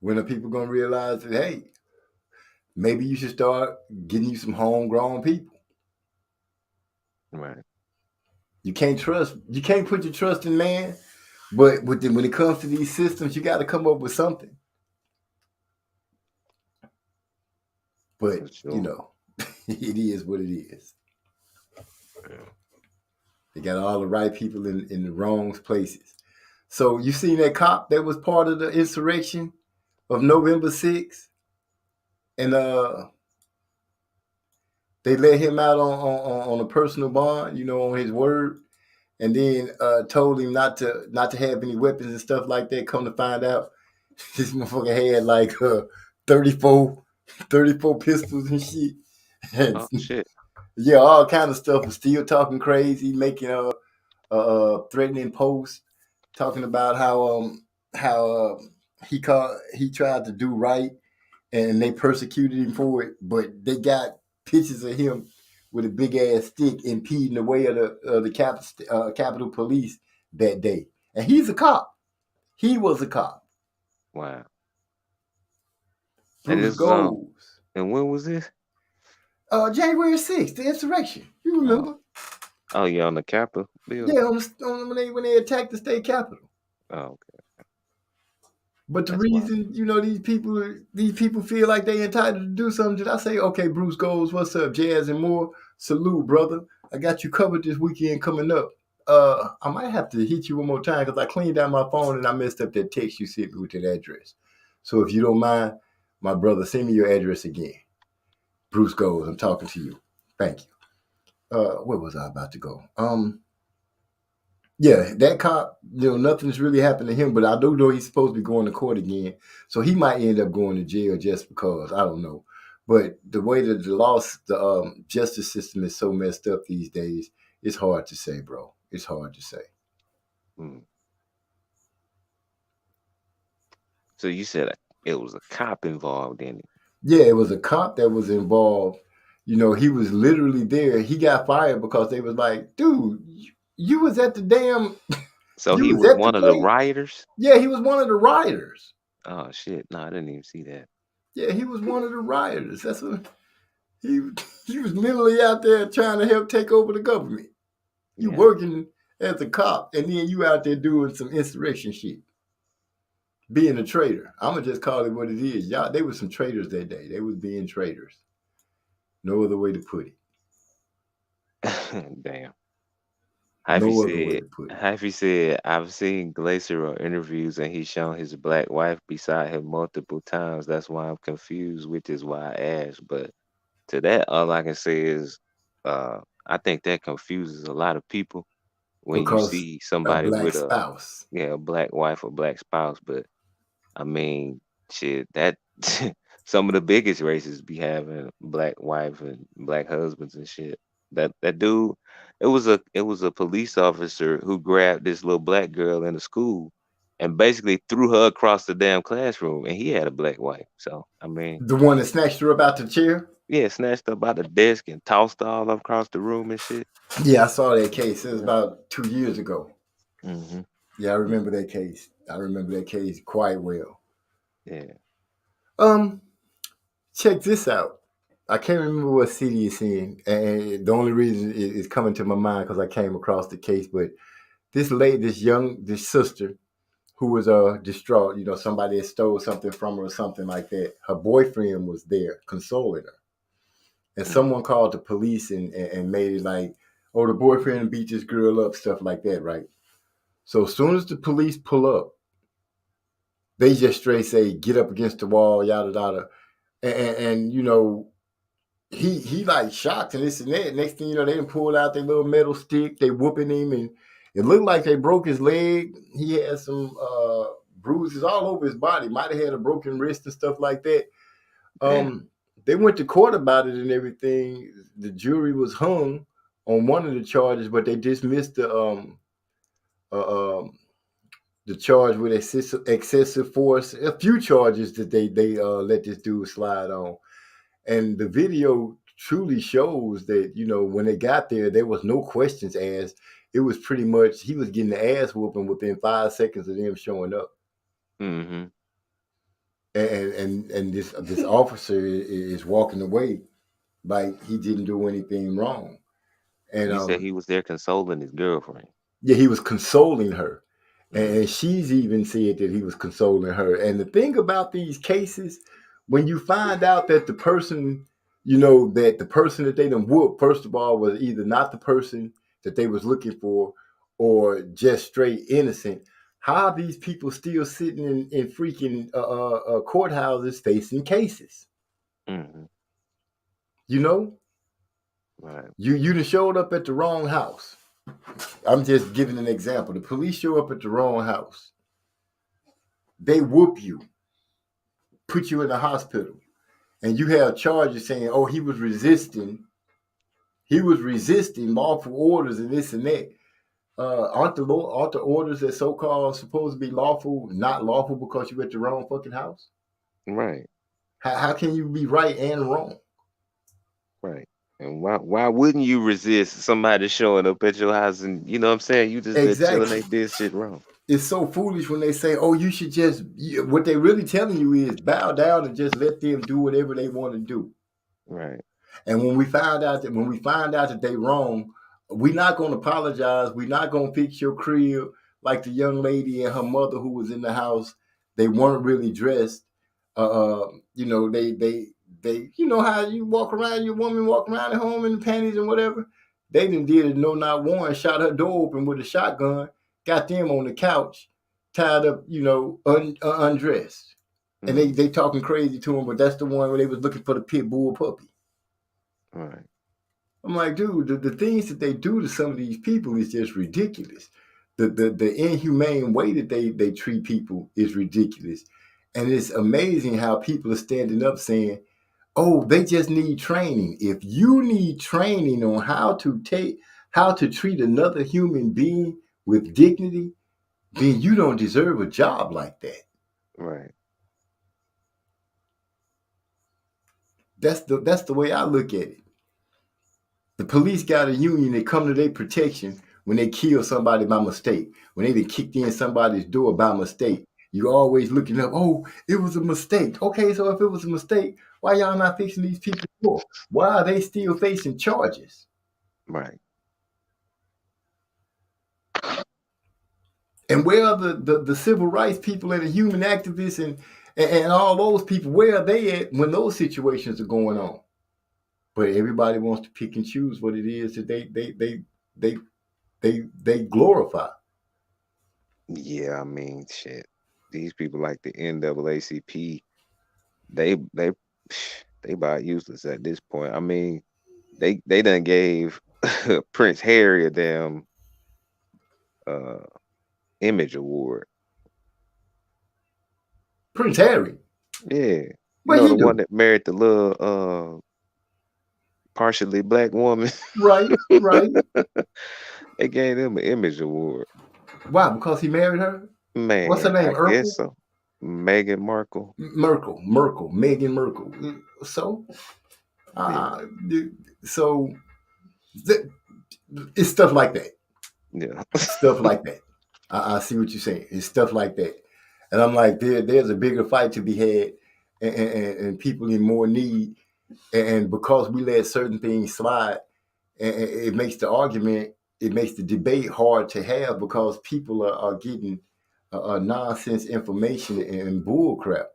When are people gonna realize that, hey, maybe you should start getting you some homegrown people? Right. You can't put your trust in man, but when it comes to these systems, you got to come up with something. For But sure. it is what it is. Yeah. They got all the right people in the wrong places. So you seen that cop that was part of the insurrection of November 6th, and they let him out on a personal bond, on his word, and then told him not to have any weapons and stuff like that. Come to find out, this motherfucker had like 34, 34 pistols and shit. And Oh shit. yeah, all kind of stuff. Was still talking crazy, making threatening posts, talking about how he tried to do right, and they persecuted him for it. But they got pictures of him with a big ass stick impeding the way of the Capitol Police that day, and he's a cop. He was a cop. Wow. And Bruce this was on. Goes. And when was this? January 6th, the insurrection. You Oh, remember? oh, yeah, on the Capitol building. Yeah, when they attacked the state capitol. Oh, okay. But the That's why. reason, these people feel like they entitled to do something. Did I say, okay, Bruce Goes, what's up, Jazz and more? Salute, brother. I got you covered this weekend coming up. I might have to hit you one more time because I cleaned out my phone and I messed up that text you sent me with that address. So if you don't mind, my brother, send me your address again. Bruce Goes, I'm talking to you. Thank you. Where was I about to go? Yeah, that cop, nothing's really happened to him, but I do know he's supposed to be going to court again. So he might end up going to jail just because. I don't know. But the way that the justice system is so messed up these days, it's hard to say, bro. It's hard to say. Mm. So you said it was a cop involved in it. Yeah, it was a cop that was involved. He was literally there. He got fired because they was like, dude, you was at the damn, So you he was was at the one of the place. rioters. Yeah, he was one of the rioters. Oh shit! No, I didn't even see that. Yeah, he was one of the rioters. That's what he was literally out there trying to help take over the government. You Yeah. working as a cop, and then you out there doing some insurrection shit, being a traitor. I'ma just call it what it is. Y'all, they were some traitors that day. They was being traitors. No other way to put it. Damn. No other way to put it. Hyphy said, I've seen Glacier on interviews and he's shown his black wife beside him multiple times. That's why I'm confused, which is why I asked. But to that, all I can say is, I think that confuses a lot of people when you Because see a somebody black with spouse. a black wife or black spouse. But I mean, shit, that some of the biggest races be having black wife and black husbands and shit. That dude, it was a police officer who grabbed this little black girl in the school and basically threw her across the damn classroom, and he had a black wife. So I mean, The one that snatched her up out the chair. yeah, snatched her by the desk and tossed her all across the room and shit. Yeah, I saw that case. It was Yeah. about 2 years ago. Hmm. Yeah, I remember that case. I remember that case quite well. Yeah. Um, Check this out. I can't remember what city it's in, and the only reason it's coming to my mind because I came across the case. But this sister who was distraught. Somebody had stole something from her or something like that. Her boyfriend was there consoling her, and Hmm. someone called the police and made it like, oh, the boyfriend beat this girl up, stuff like that, right? So as soon as the police pull up, they just straight say, get up against the wall, yada yada, and he like shocked and this and that. Next thing you know, they done pulled out their little metal stick. They whooping him, and it looked like they broke his leg. He had some bruises all over his body. Might have had a broken wrist and stuff like that. Damn. They went to court about it and everything. The jury was hung on one of the charges, but they dismissed uh, um, the charge with excessive force. A few charges that they let this dude slide on. And the video truly shows that, when they got there was no questions asked. It was pretty much he was getting the ass whooping within 5 seconds of them showing up. Hmm. And this officer is walking away like he didn't do anything wrong. And You said he was there consoling his girlfriend. yeah, he was consoling her. Mm. And she's even said that he was consoling her. And the thing about these cases, when you find out that the person, that the person that they done whooped, first of all, was either not the person that they was looking for or just straight innocent, how are these people still sitting in freaking courthouses facing cases? Hmm. You know? Right. You done showed up at the wrong house. I'm just giving an example. The police show up at the wrong house. They whoop you, put you in the hospital, and you have charges saying, "Oh, he was resisting. He was resisting lawful orders and this and that." Aren't the orders that so-called supposed to be lawful not lawful because you at the wrong fucking house? Right. How can you be right and wrong? Right. And why wouldn't you resist somebody showing up at your house and you know what I'm saying? You just there chilling, Exactly. they did shit wrong. It's so foolish when they say, "Oh, you should just." What they really telling you is bow down and just let them do whatever they want to do. Right. And when we find out that they wrong, we're not gonna apologize. We're not gonna fix your crib like the young lady and her mother who was in the house They weren't really dressed. You know, they, you know how you walk around, your woman walk around at home in the panties and whatever. They done did a no not one, shot her door open with a shotgun, got them on the couch, tied up, you know, undressed. And they talking crazy to him, but that's the one where they was looking for the pit bull puppy. Right. I'm like, dude, the things that they do to some of these people is just ridiculous. The inhumane way that they treat people is ridiculous. And it's amazing how people are standing up saying, oh, they just need training. If you need training on how to treat another human being with dignity, then you don't deserve a job like that. Right. That's the way I look at it. The police got a union. They come to their protection when they kill somebody by mistake. When they kicked in somebody's door by mistake. You always looking up, oh, it was a mistake. Okay, so if it was a mistake, why y'all not fixing these people's door? Why are they still facing charges? Right. And where are the civil rights people and the human activists and all those people? Where are they at when those situations are going on? But everybody wants to pick and choose what it is that they glorify. Yeah, I mean, shit. These people like the NAACP, they they they about useless at this point. I mean, they done gave Prince Harry a damn uh image award. Prince Harry, Yeah. You what know, he the one do? that married the little partially black woman. Right, right. They gave him an image award. Why? Because he married her? What's her Man, name? I Urkel? guess so. Meghan Markle. Merkel, Meghan Merkel. So, Yeah. uh, so it's stuff like that. Yeah. Stuff like that. I see what you're saying. It's stuff like that. And I'm like, there's a bigger fight to be had, and people in more need. And because we let certain things slide, and it makes the argument, it makes the debate hard to have because people are getting nonsense information and bull crap.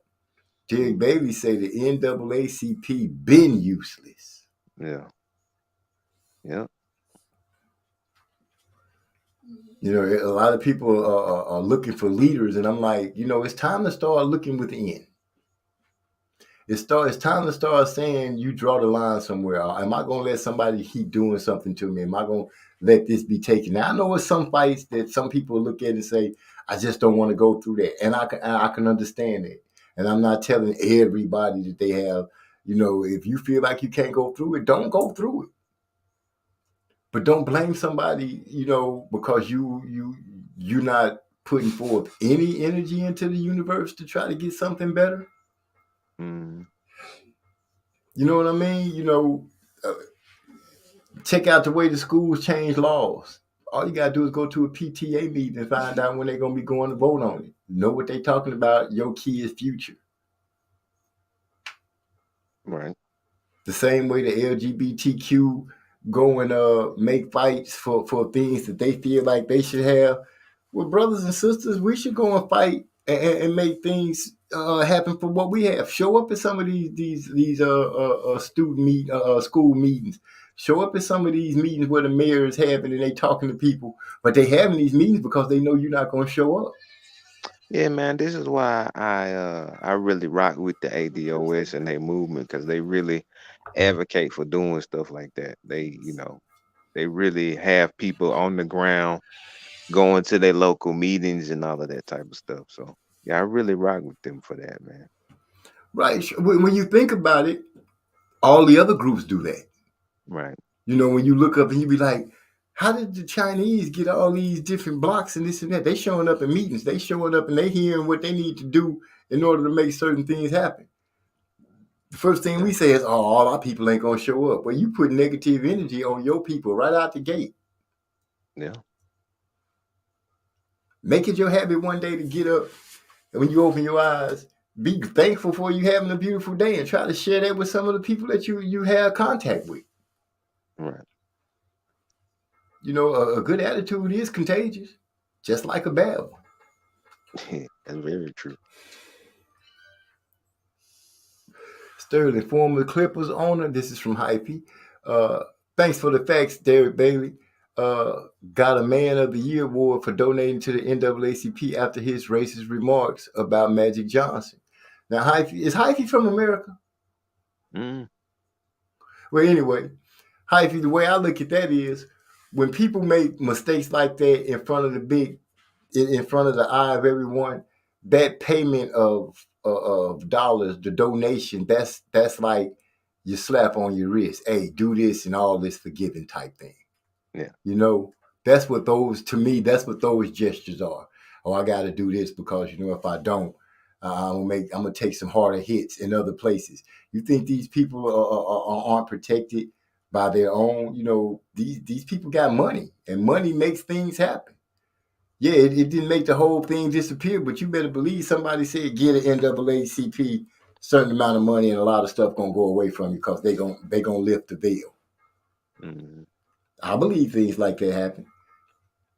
Dig Bailey say the NAACP been useless. Yeah. Yeah. You know, a lot of people are looking for leaders, and I'm like, you know, it's time to start looking within. It's time to start saying you draw the line somewhere. Am I going to let somebody keep doing something to me? Am I going to let this be taken? Now I know it's some fights that some people look at and say, I just don't want to go through that, and I can understand it. And I'm not telling everybody that they have. You know, if you feel like you can't go through it, don't go through it. But don't blame somebody, you know, because you're not putting forth any energy into the universe to try to get something better. Mm. You know what I mean? You know, check out the way the schools change laws. All you gotta do is go to a PTA meeting and find out when they're gonna be going to vote on it. Know what they're talking about, your kid's future. Right. The same way the LGBTQ go and make fights for things that they feel like they should have. Well, brothers and sisters, we should go and fight and make things happen for what we have. Show up at some of these student school meetings. Show up at some of these meetings where the mayor is having and they talking to people, but they having these meetings because they know you're not going to show up. Yeah, man, this is why I really rock with the ADOS and their movement because they really advocate for doing stuff like that. They really have people on the ground going to their local meetings and all of that type of stuff. So yeah, I really rock with them for that, man. Right. When you think about it, all the other groups do that. Right. You know, when you look up and you be like, how did the Chinese get all these different blocks and this and that? They showing up in meetings. They showing up and they hearing what they need to do in order to make certain things happen. The first thing we say is, oh, all our people ain't going to show up. Well, you put negative energy on your people right out the gate. Yeah. Make it your habit one day to get up and when you open your eyes, be thankful for you having a beautiful day and try to share that with some of the people that you have contact with. Right. You know, a good attitude is contagious, just like a bad one. That's very true. Sterling, former Clippers owner. This is from Hypey. Thanks for the facts, Derek Bailey. Got a Man of the Year award for donating to the NAACP after his racist remarks about Magic Johnson. Now, Hypey, is Hypey from America? Mm. Well, anyway, Hypey, the way I look at that is when people make mistakes like that in front of in front of the eye of everyone, that payment of dollars, the donation, that's like you slap on your wrist. Hey, do this and all this forgiven type thing. Yeah. You know, that's what those gestures are. Oh, I got to do this because if I don't, I'm gonna take some harder hits in other places. You think these people aren't protected by their own? These people got money, and money makes things happen. Yeah, it didn't make the whole thing disappear, but you better believe somebody said get an NAACP certain amount of money, and a lot of stuff gonna go away from you because they gonna lift the veil. Mm. I believe things like that happen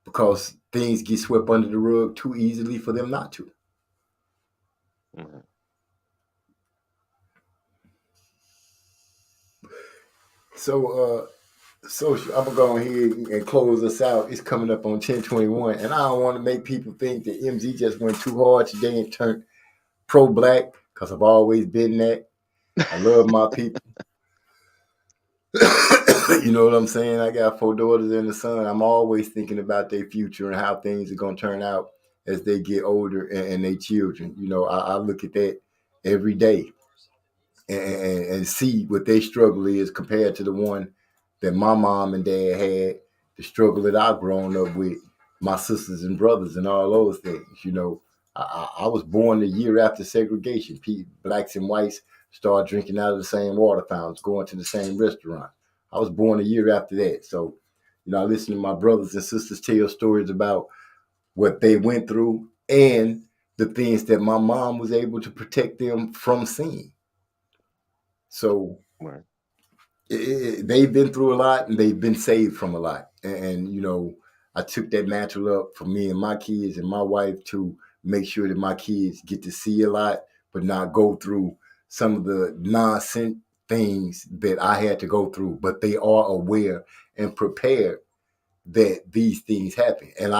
because things get swept under the rug too easily for them not to. Mm. So, I'm gonna go ahead and close us out. It's coming up on 10:21, and I don't want to make people think that MZ just went too hard today and turned pro-black because I've always been that. I love my people. You know what I'm saying? I got 4 daughters and a son. I'm always thinking about their future and how things are going to turn out as they get older and their children. I look at that every day and see what their struggle is compared to the one that my mom and dad had, the struggle that I've grown up with, my sisters and brothers and all those things. I was born the year after segregation. Blacks and whites started drinking out of the same water fountains, going to the same restaurant. I was born a year after that. So, I listen to my brothers and sisters tell stories about what they went through and the things that my mom was able to protect them from seeing. So Right. They've been through a lot and they've been saved from a lot. And I took that mantle up for me and my kids and my wife to make sure that my kids get to see a lot, but not go through some of the nonsense things that I had to go through. But they are aware and prepared that these things happen. And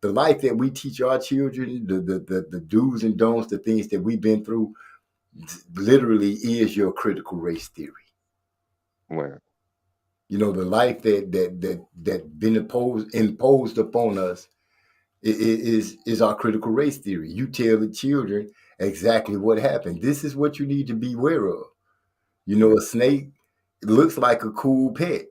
the life that we teach our children, the do's and don'ts, the things that we've been through, literally is your critical race theory. Right. The life that been imposed upon us is our critical race theory. You tell the children exactly what happened. This is what you need to be aware of. A snake looks like a cool pet.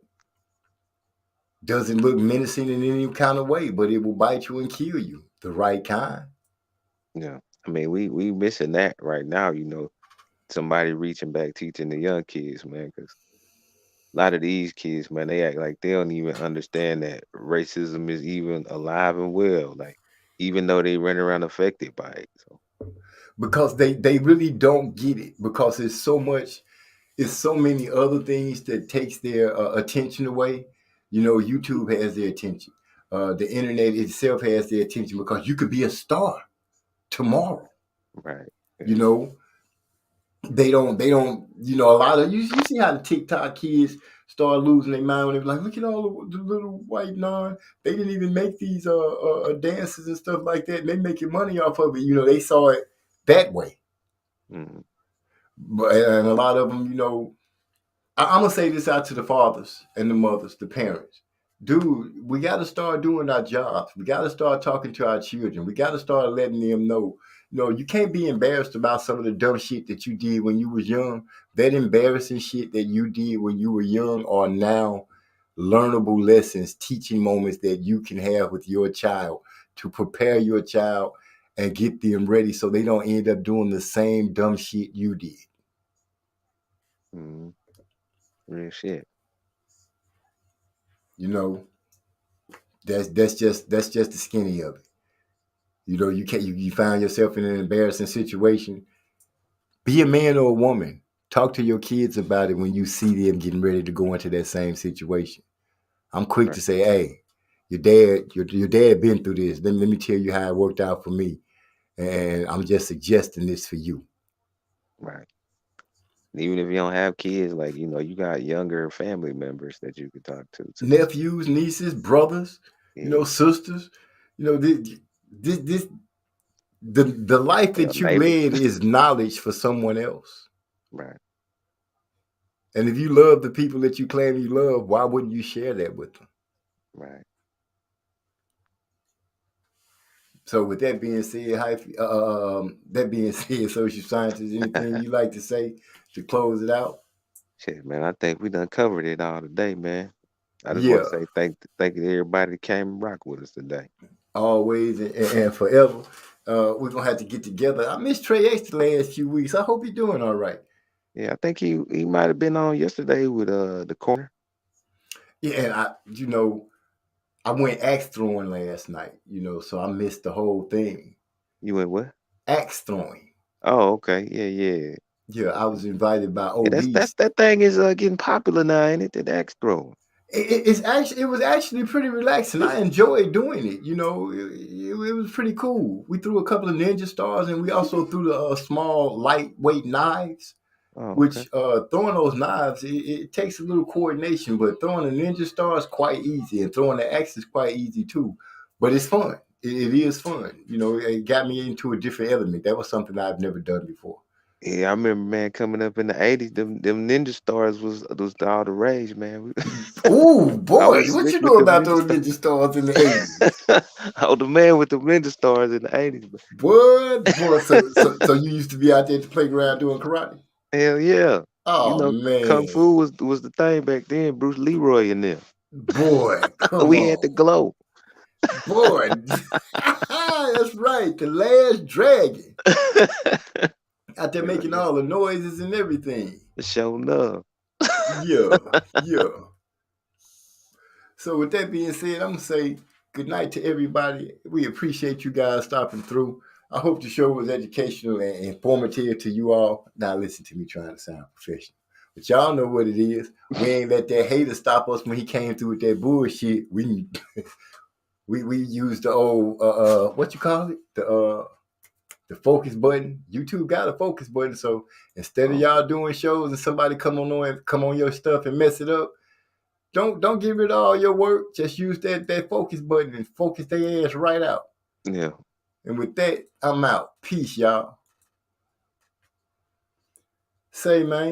Doesn't look menacing in any kind of way, but it will bite you and kill you. The right kind. Yeah. I mean, we missing that right now. Somebody reaching back, teaching the young kids, man, because a lot of these kids, man, they act like they don't even understand that racism is even alive and well. Like, even though they run around affected by it. So. Because they really don't get it, because it's so many other things that takes their attention away. YouTube has their attention. The internet itself has their attention because you could be a star tomorrow. Right. Yeah. They don't, a lot of, you see how the TikTok kids start losing their mind when they're like, look at all the little white they didn't even make these dances and stuff like that. And they making money off of it. They saw it that way. Mm. But and a lot of them, I'm gonna say this out to the fathers and the mothers, the parents. Dude, we got to start doing our jobs. We got to start talking to our children. We got to start letting them know. You can't be embarrassed about some of the dumb shit that you did when you was young. That embarrassing shit that you did when you were young are now learnable lessons, teaching moments that you can have with your child to prepare your child and get them ready so they don't end up doing the same dumb shit you did. Mm. Real shit. That's just the skinny of it. You find yourself in an embarrassing situation. Be a man or a woman. Talk to your kids about it when you see them getting ready to go into that same situation. I'm quick to say, hey, your dad been through this. Let me tell you how it worked out for me. and I'm just suggesting this for you. Right. Even if you don't have kids, like, you got younger family members that you can talk to too. Nephews, nieces, brothers, Yeah. sisters. This the life that you Neighbors. led is knowledge for someone else. Right. And if you love the people that you claim you love, why wouldn't you share that with them? Right. So with that being said, social scientist, anything you like to say to close it out? Shit, man, I think we done covered it all today, man. I just want Yeah, to say thank you to everybody that came and rock with us today. always and forever. We're gonna have to get together. I missed Trey X the last few weeks. I hope you're doing all right. Yeah, I think he might have been on yesterday with the corner. Yeah, and I went axe throwing last night, so I missed the whole thing. You went what? Axe throwing. Oh, okay. Yeah. Yeah, I was invited by Yeah, OBs. that thing is getting popular now, ain't it? That axe throwing. It was actually pretty relaxing. I enjoyed doing it. It was pretty cool. We threw a couple of ninja stars, and we also threw the small lightweight knives. Oh, okay. Which throwing those knives, it takes a little coordination, but throwing a ninja star is quite easy, and throwing the axe is quite easy too. But it's fun. It is fun. It got me into a different element. That was something I've never done before. Yeah, I remember, man, coming up in the '80s, them ninja stars was all the rage, man. Ooh, I boy, was what slick you with know them about ninja those stars. ninja stars in the 80s? I was the man with the ninja stars in the '80s. What? Boy, so you used to be out there at the playground doing karate? Hell yeah. Oh, Kung man. Fu was the thing back then. Bruce Leroy in there. Boy, come We had the on. glow. Boy, that's right. The last dragon. Out there Hell making yeah. all the noises and everything. Show enough. Yeah. So with that being said, I'm going to say good night to everybody. We appreciate you guys stopping through. I hope the show was educational and informative to you all. Now listen to me trying to sound professional. But y'all know what it is. We ain't let that hater stop us when he came through with that bullshit. We used the old what you call it? The focus button. YouTube got a focus button. So instead of y'all doing shows and somebody come on your stuff and mess it up, don't give it all your work. Just use that focus button and focus their ass right out. Yeah. And with that, I'm out. Peace, y'all. Say, man.